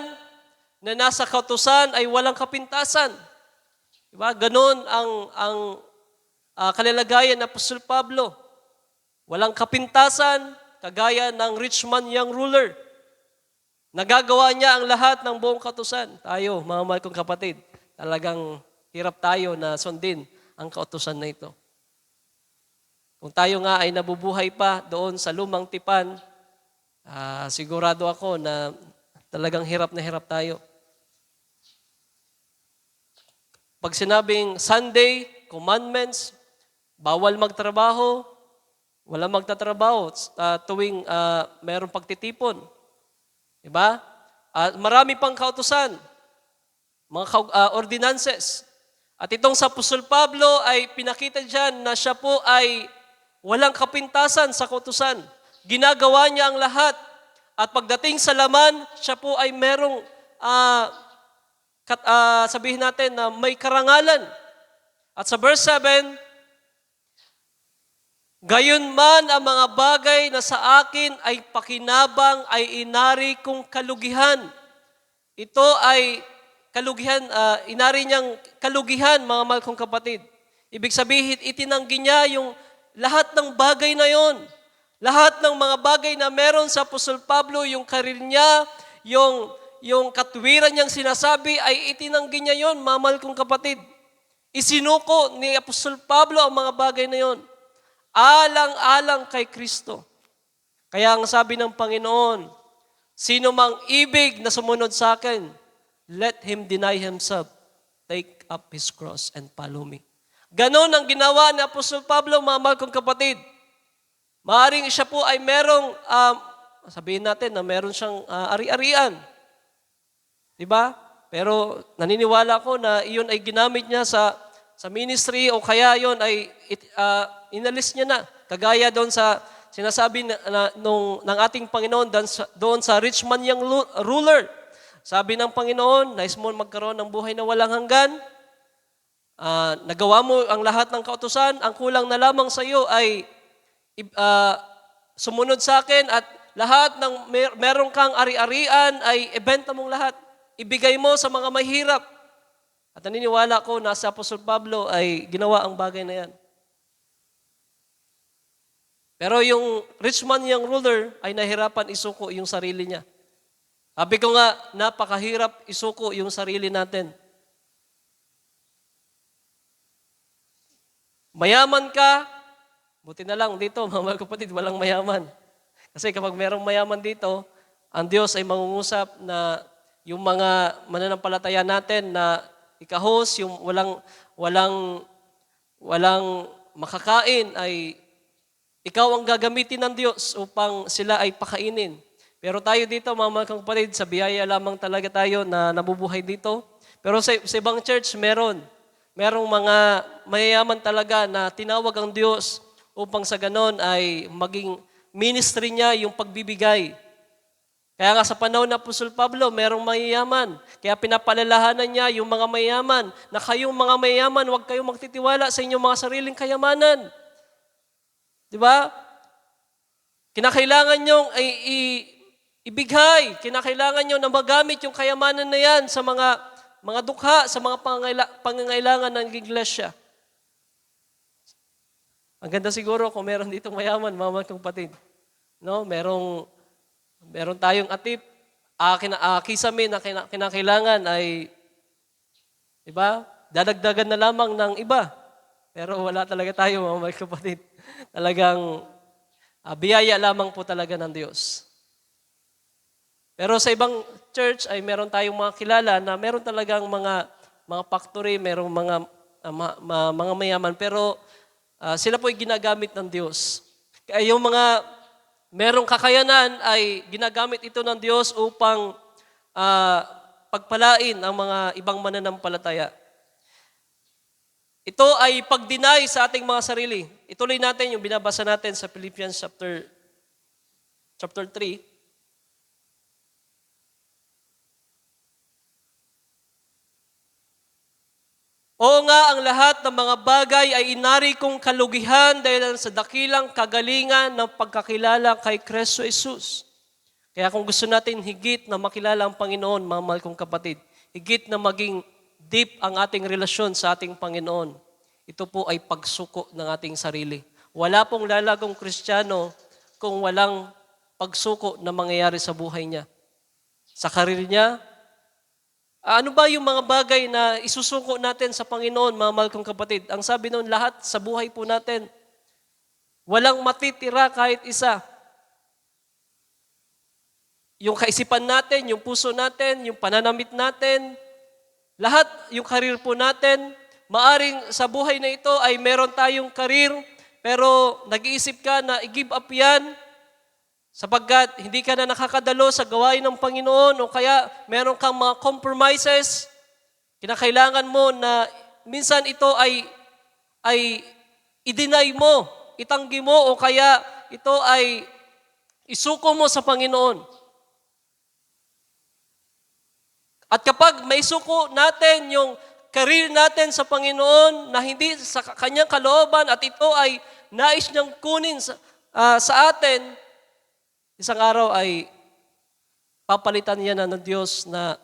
na nasa kautusan ay walang kapintasan. Diba? Ganon ang kalalagayan ng Apostol Pablo. Walang kapintasan, kagaya ng rich man young ruler. Nagagawa niya ang lahat ng buong kautusan. Tayo, mga mahal kong kapatid, talagang hirap tayo na sundin ang kautusan na ito. Kung tayo nga ay nabubuhay pa doon sa lumang tipan, sigurado ako na talagang hirap na hirap tayo. Pag sinabing Sunday, commandments, bawal magtrabaho, wala magtatrabaho tuwing mayroong pagtitipon. Diba? Marami pang kautusan, mga ordinances. At itong sa Apostol Pablo ay pinakita dyan na siya po ay walang kapintasan sa kautusan. Ginagawa niya ang lahat. At pagdating sa laman, siya po ay merong sabihin natin na may karangalan. At sa verse 7, gayon man ang mga bagay na sa akin ay pakinabang ay inari kong kalugihan. Ito ay kalugihan, inari niyang kalugihan, mga mahal kong kapatid. Ibig sabihin, itinanggi niya yung lahat ng bagay na yon. Lahat ng mga bagay na meron sa Apostol Pablo, yung karir niya, yung katwiran niyang sinasabi, ay itinanggi niya yon, mga mahal kong kapatid. Isinuko ni Apostol Pablo ang mga bagay na yon. Alang-alang kay Kristo. Kaya ang sabi ng Panginoon, sino mang ibig na sumunod sa akin, let him deny himself. take up his cross and follow me. Ganon ang ginawa ni Apostol Pablo, mga mahal kong kapatid. Maaring siya po ay merong, sabihin natin na meron siyang ari-arian. Diba? Pero naniniwala ko na iyon ay ginamit niya sa ministry o kaya iyon ay inalis niya na. Kagaya doon sa sinasabi ng ating Panginoon doon sa rich man young ruler. Sabi ng Panginoon, nais mo magkaroon ng buhay na walang hanggan. Nagawa mo ang lahat ng kautusan. Ang kulang na lamang sa iyo ay sumunod sa akin at lahat ng meron kang ari-arian ay ibenta mong lahat. Ibigay mo sa mga mahirap. At naniniwala ko na si Apostol Pablo ay ginawa ang bagay na yan. Pero yung rich man young ruler ay nahirapan isuko yung sarili niya. Sabi ko nga, napakahirap isuko yung sarili natin. Mayaman ka, buti na lang dito, mga kapatid, walang mayaman. Kasi kapag merong mayaman dito, ang Diyos ay mangungusap na yung mga mananampalataya natin na ikahos, yung walang makakain ay ikaw ang gagamitin ng Diyos upang sila ay pakainin. Pero tayo dito, mga kapatid, sa biyaya lamang talaga tayo na nabubuhay dito. Pero sa ibang church, merong mga mayayaman talaga na tinawag ang Diyos upang sa ganon ay maging ministry niya yung pagbibigay. Kaya nga sa panahon na Apostol Pablo, merong mayayaman. Kaya pinapalalahanan niya yung mga mayayaman na kayong mga mayayaman, huwag kayong magtitiwala sa inyong mga sariling kayamanan. Di ba? Kinakailangan nyong ibigay. Kinakailangan nyo na magamit yung kayamanan na yan sa mga dukha, sa mga pangangailangan ng iglesia. Ang ganda siguro kung meron ditong mayaman, mga kapatid. No? Meron tayong atip, kisame na kinakailangan ay, diba? Dadagdagan na lamang ng iba. Pero wala talaga tayo, mga kapatid. Talagang biyaya lamang po talaga ng Diyos. Pero sa ibang church ay meron tayong mga kilala na meron talagang mga factory, merong mga mayaman, pero sila po ay ginagamit ng Diyos. Kaya yung mga merong kakayanan ay ginagamit ito ng Diyos upang pagpalain ang mga ibang mananampalataya. Ito ay pag-deny sa ating mga sarili. Ituloy natin yung binabasa natin sa Philippians chapter 3. Oo nga, ang lahat ng mga bagay ay inari kong kalugihan dahil sa dakilang kagalingan ng pagkakilala kay Kristo Jesus. Kaya kung gusto natin higit na makilala ang Panginoon, mga mahal kong kapatid, higit na maging deep ang ating relasyon sa ating Panginoon, ito po ay pagsuko ng ating sarili. Wala pong lalagong Kristiyano kung walang pagsuko na mangyayari sa buhay niya. Sa karir niya, ano ba yung mga bagay na isusuko natin sa Panginoon, mga mahal kong kapatid? Ang sabi noon, lahat sa buhay po natin, walang matitira kahit isa. Yung kaisipan natin, yung puso natin, yung pananamit natin, lahat yung karir po natin, maaring sa buhay na ito ay meron tayong karir, pero nag-iisip ka na i-give up yan, sapagkat hindi ka na nakakadalo sa gawain ng Panginoon o kaya meron kang mga compromises, kinakailangan mo na minsan ito ay i-deny mo, itanggi mo o kaya ito ay isuko mo sa Panginoon. At kapag may suko natin yung career natin sa Panginoon na hindi sa kanyang kalooban at ito ay nais niyang kunin sa atin, isang araw ay papalitan niya na ng Diyos na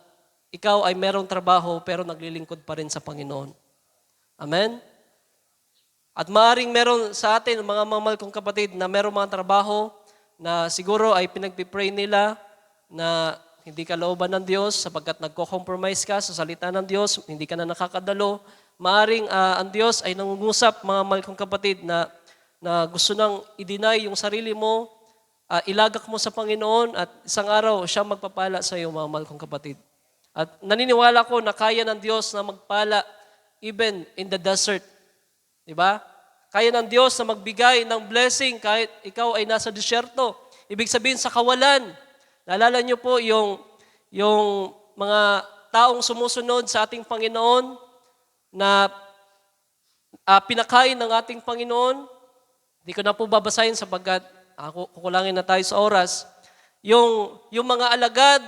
ikaw ay merong trabaho pero naglilingkod pa rin sa Panginoon. Amen? At maaaring meron sa atin, mga mahal kong kapatid, na merong mga trabaho na siguro ay pinagpipray nila na hindi ka looban ng Diyos sapagkat nagko-compromise ka sa salita ng Diyos, hindi ka na nakakadalo. Maaaring ang Diyos ay nangungusap, mga mahal kong kapatid, na gusto nang i-deny yung sarili mo, ilagak mo sa Panginoon at isang araw siya magpapala sa iyo, mga mahal kong kapatid. At naniniwala ko na kaya ng Diyos na magpala even in the desert. Di ba? Kaya ng Diyos na magbigay ng blessing kahit ikaw ay nasa disyerto. Ibig sabihin sa kawalan. Naalala niyo po yung mga taong sumusunod sa ating Panginoon na pinakain ng ating Panginoon. Hindi ko na po babasahin sapagkat kukulangin na tayo sa oras. Yung mga alagad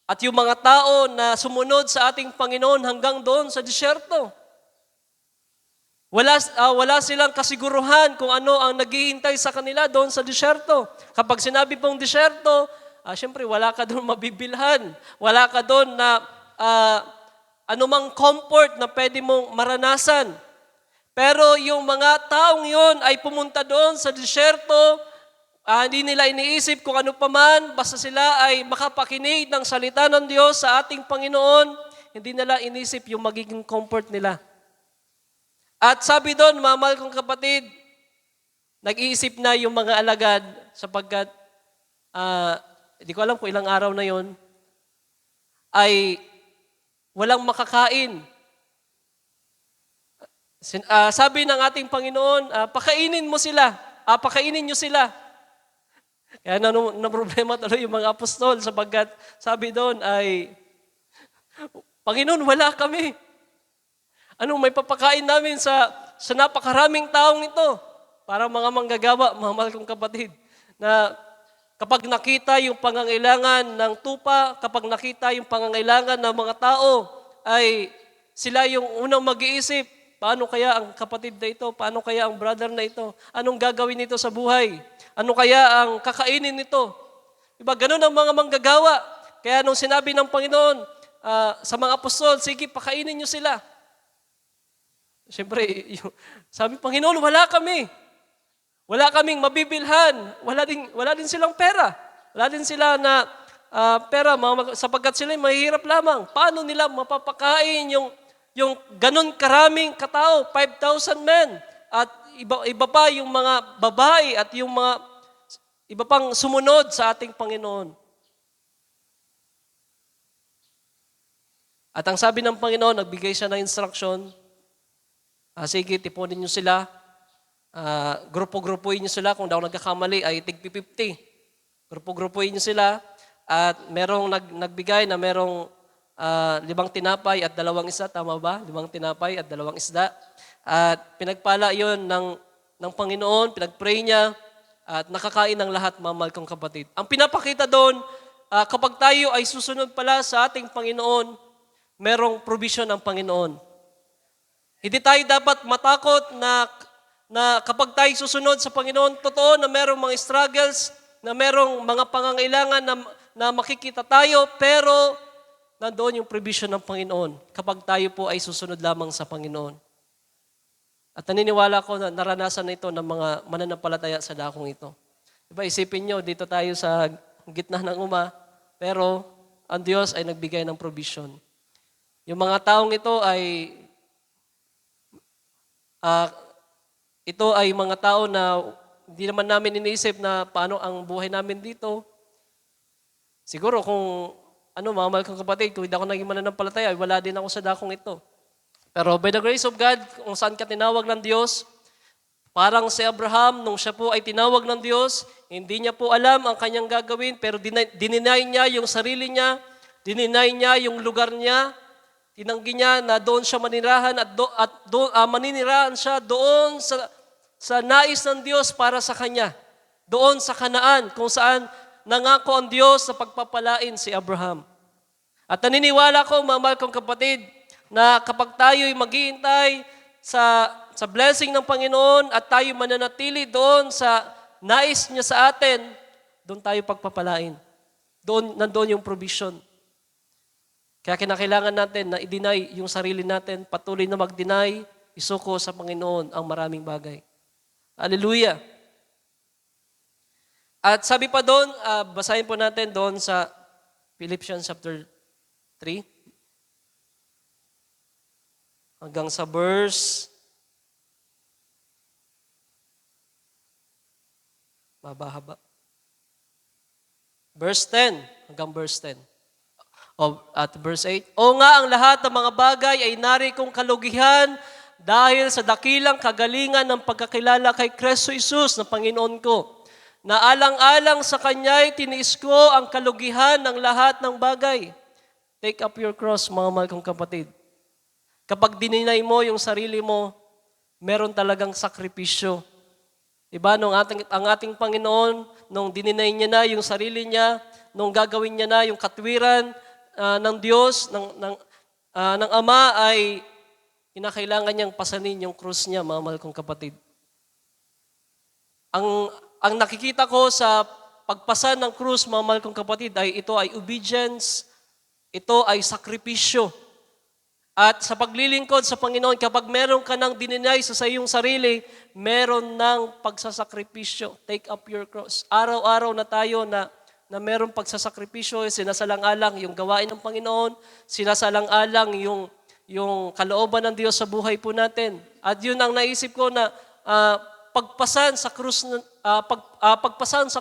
at yung mga tao na sumunod sa ating Panginoon hanggang doon sa disyerto. Wala silang kasiguruhan kung ano ang naghihintay sa kanila doon sa disyerto. Kapag sinabi pong disyerto, syempre wala ka doon mabibilhan. Wala ka doon na anumang comfort na pwede mong maranasan. Pero yung mga taong yon ay pumunta doon sa disyerto, hindi nila iniisip kung ano paman, basta sila ay makapakinig ng salita ng Diyos sa ating Panginoon, hindi nila inisip yung magiging comfort nila. At sabi doon, mga mahal kong kapatid, nag-iisip na yung mga alagad sapagkat, hindi ko alam kung ilang araw na yon, ay walang makakain. Sabi ng ating Panginoon, pakainin mo sila, pakainin nyo sila. Kaya na problema tuloy yung mga apostol sapagkat sabi doon ay, Panginoon, wala kami. Anong may papakain namin sa napakaraming taong ito? Para mga manggagawa, mga mahal kong kapatid, na kapag nakita yung pangangailangan ng tupa, kapag nakita yung pangangailangan ng mga tao, ay sila yung unang mag-iisip, paano kaya ang kapatid na ito? Paano kaya ang brother na ito? Anong gagawin nito sa buhay? Ano kaya ang kakainin nito? Diba, ganun ang mga manggagawa. Kaya nung sinabi ng Panginoon sa mga apostol, sige, pakainin nyo sila. Siyempre, sabi, Panginoon, wala kami. Wala kaming mabibilhan. Wala din silang pera. Wala din sila na pera sapagkat sila mahihirap lamang. Paano nila mapapakain yung ganun karaming katao, 5,000 men, at iba pa yung mga babae at yung mga iba pang sumunod sa ating Panginoon. At ang sabi ng Panginoon, nagbigay siya ng instruction, sige, tipunin nyo sila, grupo-grupuin nyo sila, kung daw nagkakamali ay tig-50. Grupo-grupuin nyo sila, at merong nagbigay na merong 5 tinapay at 2 isda, tama ba? 5 tinapay at 2 isda. At pinagpala yon ng Panginoon, pinagpray niya, at nakakain ng lahat, mga mahal kong kapatid. Ang pinapakita doon, kapag tayo ay susunod pala sa ating Panginoon, merong provision ng Panginoon. Hindi tayo dapat matakot na kapag tayo susunod sa Panginoon, totoo na merong mga struggles, na merong mga pangangailangan na makikita tayo, pero nandoon yung provision ng Panginoon kapag tayo po ay susunod lamang sa Panginoon. At naniniwala ko na naranasan na ito ng mga mananampalataya sa dakong ito. Diba, isipin nyo, dito tayo sa gitna ng pero ang Diyos ay nagbigay ng provision. Yung mga taong ito ay mga tao na hindi naman namin iniisip na paano ang buhay namin dito. Siguro kung mga mahal kong kapatid, kung hindi ako naging mananampalataya, wala din ako sa dakong ito. Pero by the grace of God, kung saan ka tinawag ng Diyos, parang si Abraham, nung siya po ay tinawag ng Diyos, hindi niya po alam ang kanyang gagawin, pero dininay niya yung sarili niya, dininay niya yung lugar niya, tinanggi niya na doon siya manirahan at maninirahan siya doon sa nais ng Diyos para sa kanya. Doon sa Kanaan, kung saan nangako ang Diyos sa pagpapalain si Abraham. At naniniwala ko, mga mahal kong kapatid, na kapag tayo'y maghihintay sa blessing ng Panginoon at tayo mananatili doon sa nais niya sa atin, doon tayo pagpapalain. Nandoon yung provision. Kaya kinakailangan natin na i-deny yung sarili natin, patuloy na mag-deny, isuko sa Panginoon ang maraming bagay. Hallelujah! At sabi pa doon, basahin po natin doon sa Philippians chapter 3, hanggang sa verse, mabahaba. Verse 10, hanggang verse 10. At verse 8, O nga, ang lahat ng mga bagay ay nari kong kalugihan dahil sa dakilang kagalingan ng pagkakilala kay Kristo Jesus na Panginoon ko. Na alang-alang sa Kanya'y tiniis ko ang kalugihan ng lahat ng bagay. Take up your cross, mga mahal kong kapatid. Kapag dininay mo yung sarili mo, meron talagang sakripisyo. Diba, ang ating Panginoon, nung dininay niya na yung sarili niya, nung gagawin niya na yung katwiran ng Diyos, ng Ama, ay kinakailangan niyang pasanin yung krus niya, mga mahal kong kapatid. Ang nakikita ko sa pagpasan ng krus, mga mahal kong kapatid, ay ito ay obedience, ito ay sakripisyo. At sa paglilingkod sa Panginoon, kapag meron ka nang dininay sa iyong sarili, meron ng pagsasakripisyo. Take up your cross. Araw-araw na tayo na meron pagsasakripisyo, sinasalang-alang yung gawain ng Panginoon, sinasalang-alang yung kalooban ng Diyos sa buhay po natin. At yun ang naisip ko na pagpasan sa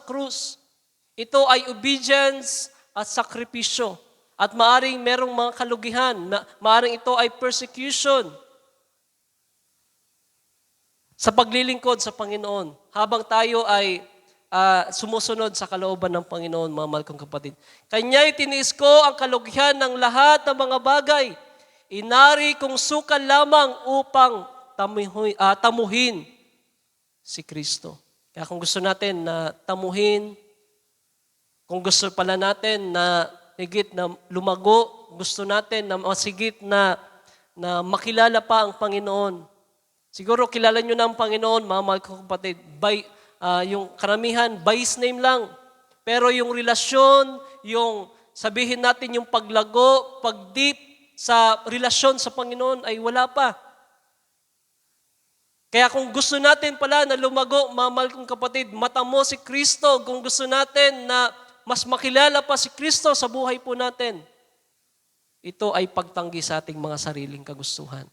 krus. Ito ay obedience at sakripisyo. At maaring merong mga kalugihan, maaring ito ay persecution sa paglilingkod sa Panginoon habang tayo ay sumusunod sa kalooban ng Panginoon, mga mahal kong kapatid. Kanya'y tiniis ko ang kalugihan ng lahat ng mga bagay. Inari kong sukan lamang upang tamuhin si Kristo. Kaya kung gusto natin na tamuhin, kung gusto pala natin na higit na lumago, gusto natin na masigit na makilala pa ang Panginoon. Siguro kilala nyo na ang Panginoon, mga mahal kong kapatid, yung karamihan, by His name lang. Pero yung relasyon, yung sabihin natin yung paglago, pag-deep sa relasyon sa Panginoon ay wala pa. Kaya kung gusto natin pala na lumago, mga mahal kong kapatid, mata mo si Kristo. Kung gusto natin na mas makilala pa si Kristo sa buhay po natin, ito ay pagtanggi sa ating mga sariling kagustuhan.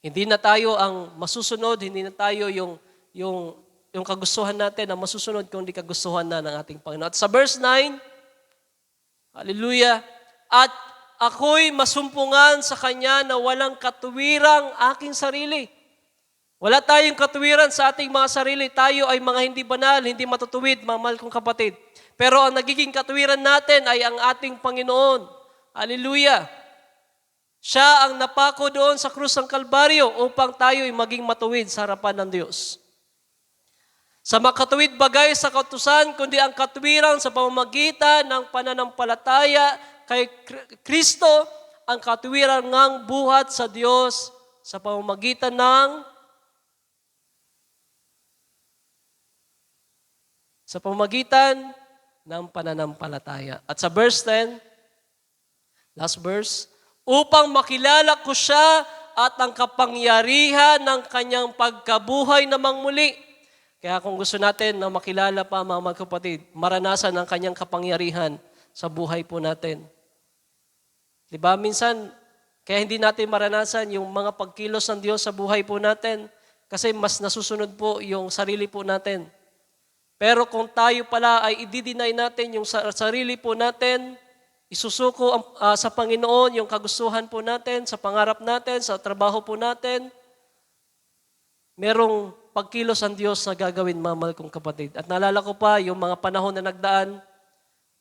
Hindi na tayo ang masusunod, hindi na tayo yung kagustuhan natin ang masusunod, kundi kagustuhan na ng ating Panginoon. At sa verse 9, hallelujah, at ako'y masumpungan sa Kanya na walang katuwirang aking sarili. Wala tayong katuwiran sa ating mga sarili. Tayo ay mga hindi banal, hindi matutuwid, mga mahal kong kapatid. Pero ang nagiging katuwiran natin ay ang ating Panginoon. Hallelujah! Siya ang napako doon sa krus ng Kalbaryo upang tayo ay maging matuwid sa harapan ng Diyos. Sa makatuwid bagay sa kautusan, kundi ang katuwiran sa pamamagitan ng pananampalataya kay Kristo, ang katuwiran ngang buhat sa Diyos sa pamamagitan ng pananampalataya. At sa verse 10, last verse, upang makilala ko siya at ang kapangyarihan ng kanyang pagkabuhay namang muli. Kaya kung gusto natin na makilala pa, mga kapatid, maranasan ang kanyang kapangyarihan sa buhay po natin. Diba? Minsan, kaya hindi natin maranasan yung mga pagkilos ng Diyos sa buhay po natin kasi mas nasusunod po yung sarili po natin. Pero kung tayo pala ay i-deny natin yung sarili po natin, isusuko sa Panginoon yung kagustuhan po natin, sa pangarap natin, sa trabaho po natin, merong pagkilos ang Diyos na gagawin, mga mahal kong kapatid. At naalala ko pa yung mga panahon na nagdaan,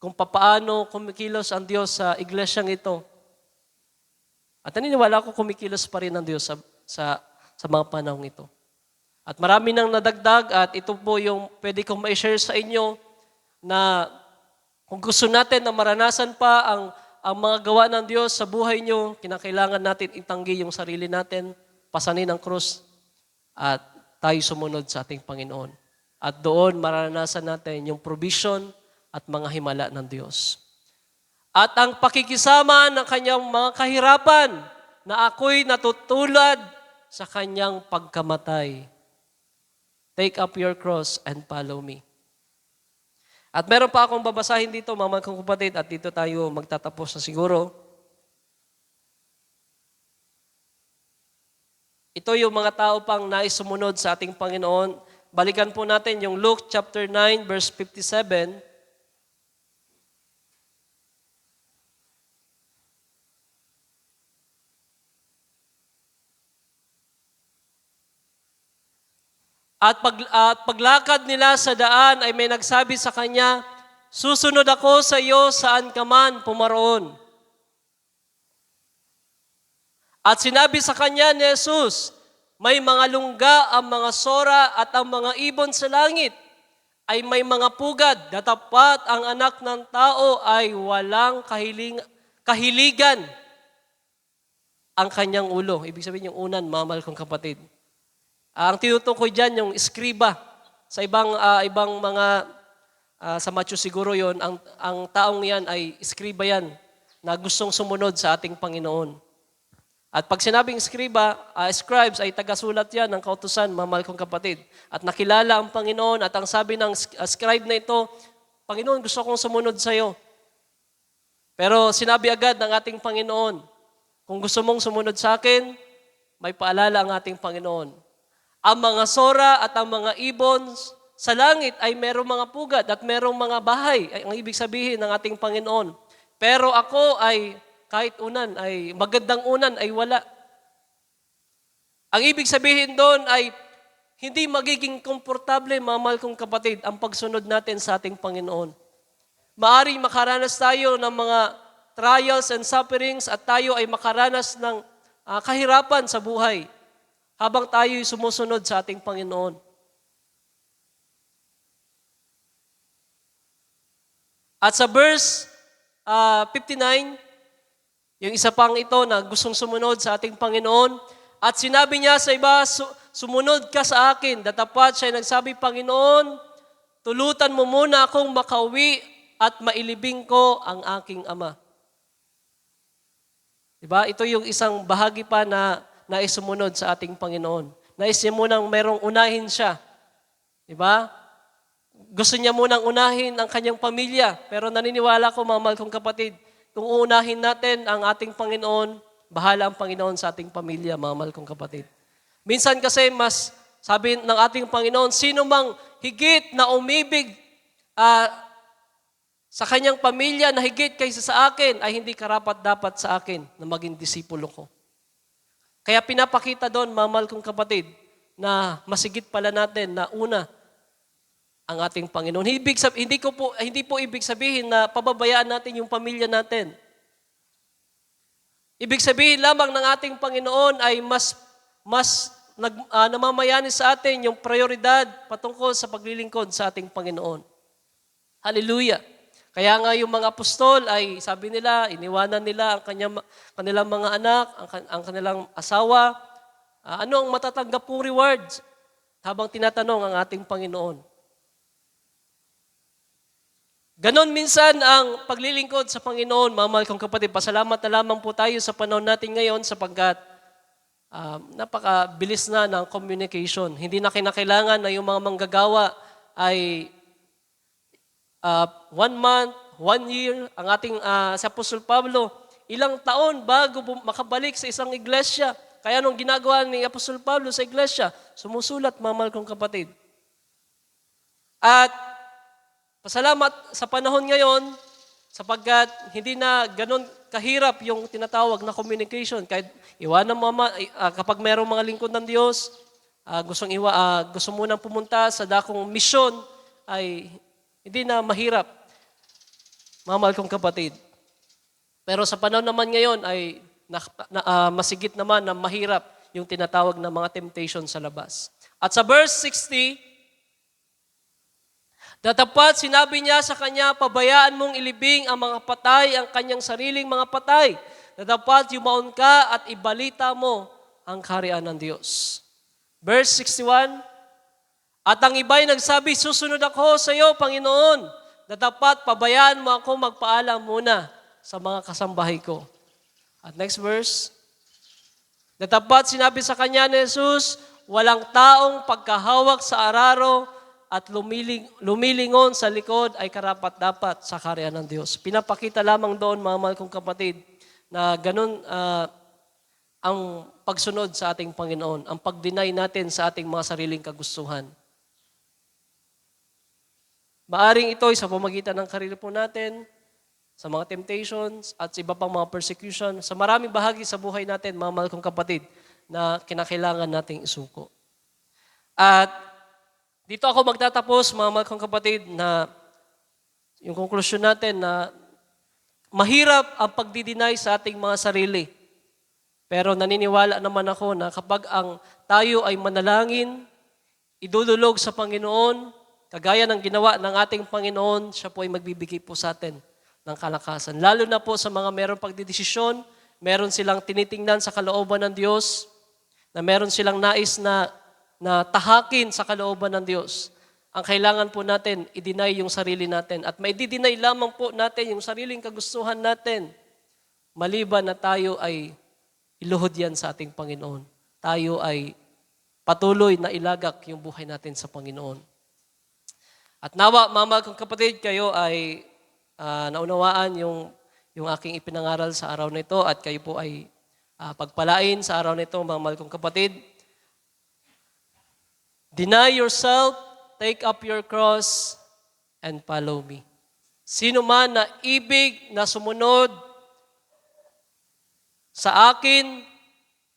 kung papaano kumikilos ang Diyos sa iglesyang ito. At naniniwala ko kumikilos pa rin ang Diyos sa mga panahon ito. At marami nang nadagdag at ito po yung pwede kong ma-share sa inyo na kung gusto natin na maranasan pa ang mga gawa ng Diyos sa buhay nyo, kinakailangan natin itanggi yung sarili natin, pasanin ang krus, at tayo sumunod sa ating Panginoon. At doon maranasan natin yung provision at mga himala ng Diyos. At ang pakikisama ng kanyang mga kahirapan na ako'y natutulad sa kanyang pagkamatay. Take up your cross and follow me. At meron pa akong babasahin dito, mga kong kapatid, at dito tayo magtatapos na siguro. Ito yung mga tao pang nais sumunod sa ating Panginoon. Balikan po natin yung Luke chapter 9, verse 57. At paglakad nila sa daan ay may nagsabi sa kanya, "Susunod ako sa iyo saan ka man pumaroon." At sinabi sa kanya ni Jesus, "May mga lungga ang mga sora at ang mga ibon sa langit ay may mga pugad, datapat ang anak ng tao ay walang kahiligan ang kanyang ulo." Ibig sabihin yung unan, mahal kong kapatid. Ang tinutukoy dyan yung eskriba. Sa ibang mga, sa Matthew siguro yon, ang taong yan ay eskriba yan na gustong sumunod sa ating Panginoon. At pag sinabing scribes ay tagasulat yan ng kautusan, mahal kong kapatid. At nakilala ang Panginoon at ang sabi ng scribe na ito, "Panginoon, gusto kong sumunod sa iyo." Pero sinabi agad ng ating Panginoon, "Kung gusto mong sumunod sa akin, may paalala ang ating Panginoon. Ang mga sora at ang mga ibon sa langit ay merong mga pugad at merong mga bahay." Ay, ang ibig sabihin ng ating Panginoon. Pero ako ay kahit unan, ay magandang unan ay wala. Ang ibig sabihin doon ay hindi magiging komportable, mahal kong kapatid, ang pagsunod natin sa ating Panginoon. Maaring makaranas tayo ng mga trials and sufferings at tayo ay makaranas ng kahirapan sa buhay habang tayo'y sumusunod sa ating Panginoon. At sa verse 59, yung isa pang ito na gustong sumunod sa ating Panginoon, at sinabi niya sa iba, "Sumunod ka sa akin." Datapat siya nagsabi, "Panginoon, tulutan mo muna akong makauwi at mailibing ko ang aking ama." Diba? Ito yung isang bahagi pa na nais sumunod sa ating Panginoon. Nais niya munang merong unahin siya. Diba? Gusto niya munang unahin ang kanyang pamilya. Pero naniniwala ko, mga mahal kong kapatid, kung uunahin natin ang ating Panginoon, bahala ang Panginoon sa ating pamilya, mga mahal kong kapatid. Minsan kasi sabi ng ating Panginoon, sino mang higit na umibig sa kanyang pamilya na higit kaysa sa akin, ay hindi karapat-dapat sa akin na maging disipulo ko. Kaya pinapakita doon, mga mahal kong kapatid, na masigit pala natin na una ang ating Panginoon. Hindi po ibig sabihin na pababayaan natin yung pamilya natin. Ibig sabihin lamang ng ating Panginoon ay mas namamayani sa atin yung prioridad patungkol sa paglilingkod sa ating Panginoon. Hallelujah! Kaya nga yung mga apostol ay sabi nila, iniwanan nila ang kanilang mga anak, ang kanilang asawa. Ano ang matatanggap pong rewards? Habang tinatanong ang ating Panginoon. Ganon minsan ang paglilingkod sa Panginoon, mga mahal kong kapatid. Pasalamat na lamang po tayo sa panahon natin ngayon sapagkat napakabilis na ng communication. Hindi na kinakailangan na yung mga manggagawa ay 1 month, 1 year. Ang ating si Apostol Pablo, ilang taon bago makabalik sa isang iglesia. Kaya nung ginagawa ni Apostol Pablo sa iglesia, sumusulat, mga mahal kong kapatid. At pasalamat sa panahon ngayon sapagkat hindi na ganon kahirap yung tinatawag na communication. Kahit iwanan mo kapag mayroong mga lingkod ng Diyos, gusto mo nang pumunta sa dakong misyon, ay hindi na mahirap, mga mahal kong kapatid. Pero sa panahon naman ngayon ay masigit naman na mahirap yung tinatawag na mga temptation sa labas. At sa verse 60, datapat sinabi niya sa kanya, "Pabayaan mong ilibing ang mga patay, ang kanyang sariling mga patay. Datapat yumaon ka at ibalita mo ang kaharian ng Diyos." Verse 61, "At ang iba'y nagsabi, susunod ako sa iyo, Panginoon. Datapat pabayaan mo ako magpaalam muna sa mga kasambahay ko." At next verse, datapat sinabi sa kanya ni Jesus, "Walang taong pagkahawak sa araro at lumilingon sa likod ay karapat-dapat sa kaharian ng Diyos." Pinapakita lamang doon, mga mahal kong kapatid, na ganun ang pagsunod sa ating Panginoon, ang pag-deny natin sa ating mga sariling kagustuhan. Maaring ito ay sa pamagitan ng karir po natin, sa mga temptations, at sa iba pang mga persecution, sa maraming bahagi sa buhay natin, mga mahal kong kapatid, na kinakailangan nating isuko. At Dito ako magtatapos, mga mahal kong kapatid, na yung konklusyon natin na mahirap ang pagdideny sa ating mga sarili. Pero naniniwala naman ako na kapag tayo ay manalangin, idudulog sa Panginoon, kagaya ng ginawa ng ating Panginoon, siya po ay magbibigay po sa atin ng kalakasan. Lalo na po sa mga meron pagdidesisyon, meron silang tinitingnan sa kalooban ng Diyos, na meron silang nais na tahakin sa kalooban ng Diyos. Ang kailangan po natin, i-deny yung sarili natin. At may di-deny lamang po natin yung sariling kagustuhan natin. Maliban na tayo ay iluhod yan sa ating Panginoon. Tayo ay patuloy na ilagak yung buhay natin sa Panginoon. At nawa, mga mahal kong kapatid, kayo ay naunawaan yung aking ipinangaral sa araw na ito at kayo po ay pagpalain sa araw na ito, mga mahal kong kapatid. Deny yourself, take up your cross, and follow me. Sino man na ibig na sumunod sa akin,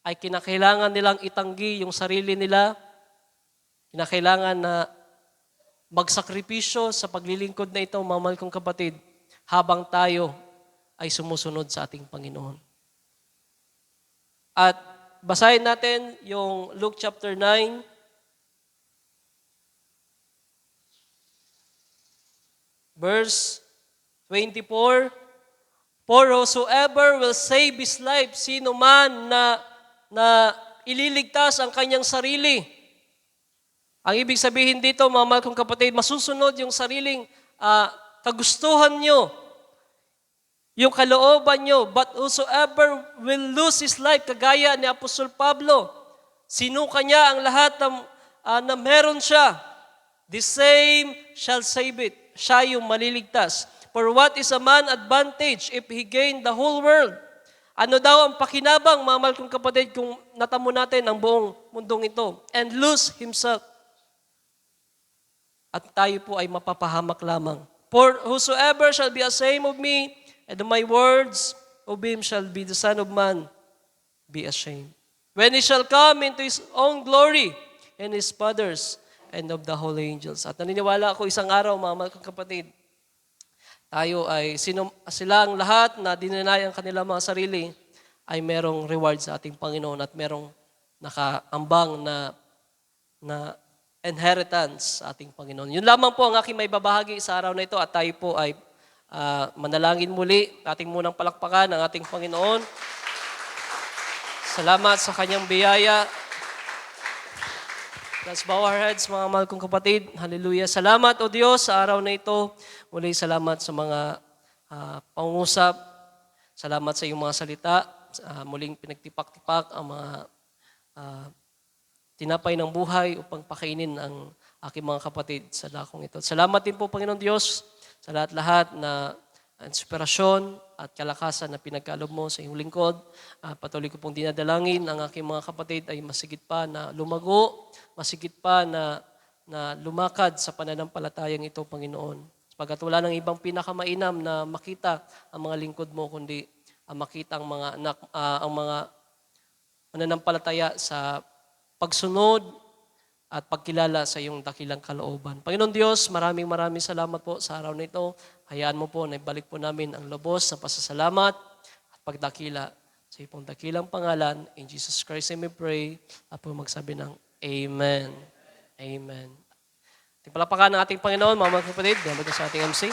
ay kinakailangan nilang itanggi yung sarili nila. Kinakailangan na magsakripisyo sa paglilingkod na ito, mga mahal kong kapatid, habang tayo ay sumusunod sa ating Panginoon. At basahin natin yung Luke chapter 9, verse 24, For whosoever will save his life, sino man na ililigtas ang kanyang sarili. Ang ibig sabihin dito, mga mahal kong kapatid, masusunod yung sariling kagustuhan nyo, yung kalooban nyo. But whosoever will lose his life, kagaya ni Apostol Pablo, sinuka niya ang lahat na meron siya. The same shall save it. Siya yung maliligtas. For what is a man advantage if he gain the whole world? Ano daw ang pakinabang, mga mahal kong kapatid, kung natamo natin ang buong mundong ito and lose himself? At tayo po ay mapapahamak lamang. For whosoever shall be ashamed of me and of my words, of him shall be the Son of Man be ashamed. When he shall come into his own glory and his Father's and of the holy angels. At naniniwala ako isang araw, mga mahal kong kapatid, tayo ay, silang lahat na dinanay ang kanilang mga sarili, ay merong reward sa ating Panginoon at merong nakaambang na inheritance sa ating Panginoon. Yun lamang po ang aking may babahagi sa araw na ito at tayo po ay manalangin muli. Ating munang palakpakan ang ating Panginoon. Salamat sa kanyang biyaya. Let's bow our heads, mga mahal kong kapatid. Hallelujah. Salamat, O Diyos, sa araw na ito. Muli salamat sa mga pangungusap. Salamat sa iyong mga salita. Muling pinagtipak-tipak ang mga tinapay ng buhay upang pakainin ang aking mga kapatid sa dakong ito. Salamat din po, Panginoon Diyos, sa lahat-lahat na inspirasyon at kalakasan na pinagkaloob mo sa iyong lingkod. Patuloy ko pong dinadalangin ang aking mga kapatid ay masigit pa na lumago, masigit pa na lumakad sa pananampalatayang ito, Panginoon. Sapagat wala ng ibang pinakamainam na makita ang mga lingkod mo, kundi makita ang mga mananampalataya sa pagsunod at pagkilala sa iyong dakilang kalooban. Panginoon Diyos, maraming salamat po sa araw na ito. Hayaan mo po na ibalik po namin ang lubos na pasasalamat at pagdakila sa iyong dakilang pangalan. In Jesus Christ, I pray. At po magsabi ng Amen. Amen. Ating palapakan ng ating Panginoon, mga kapatid. Gamit sa ating MC.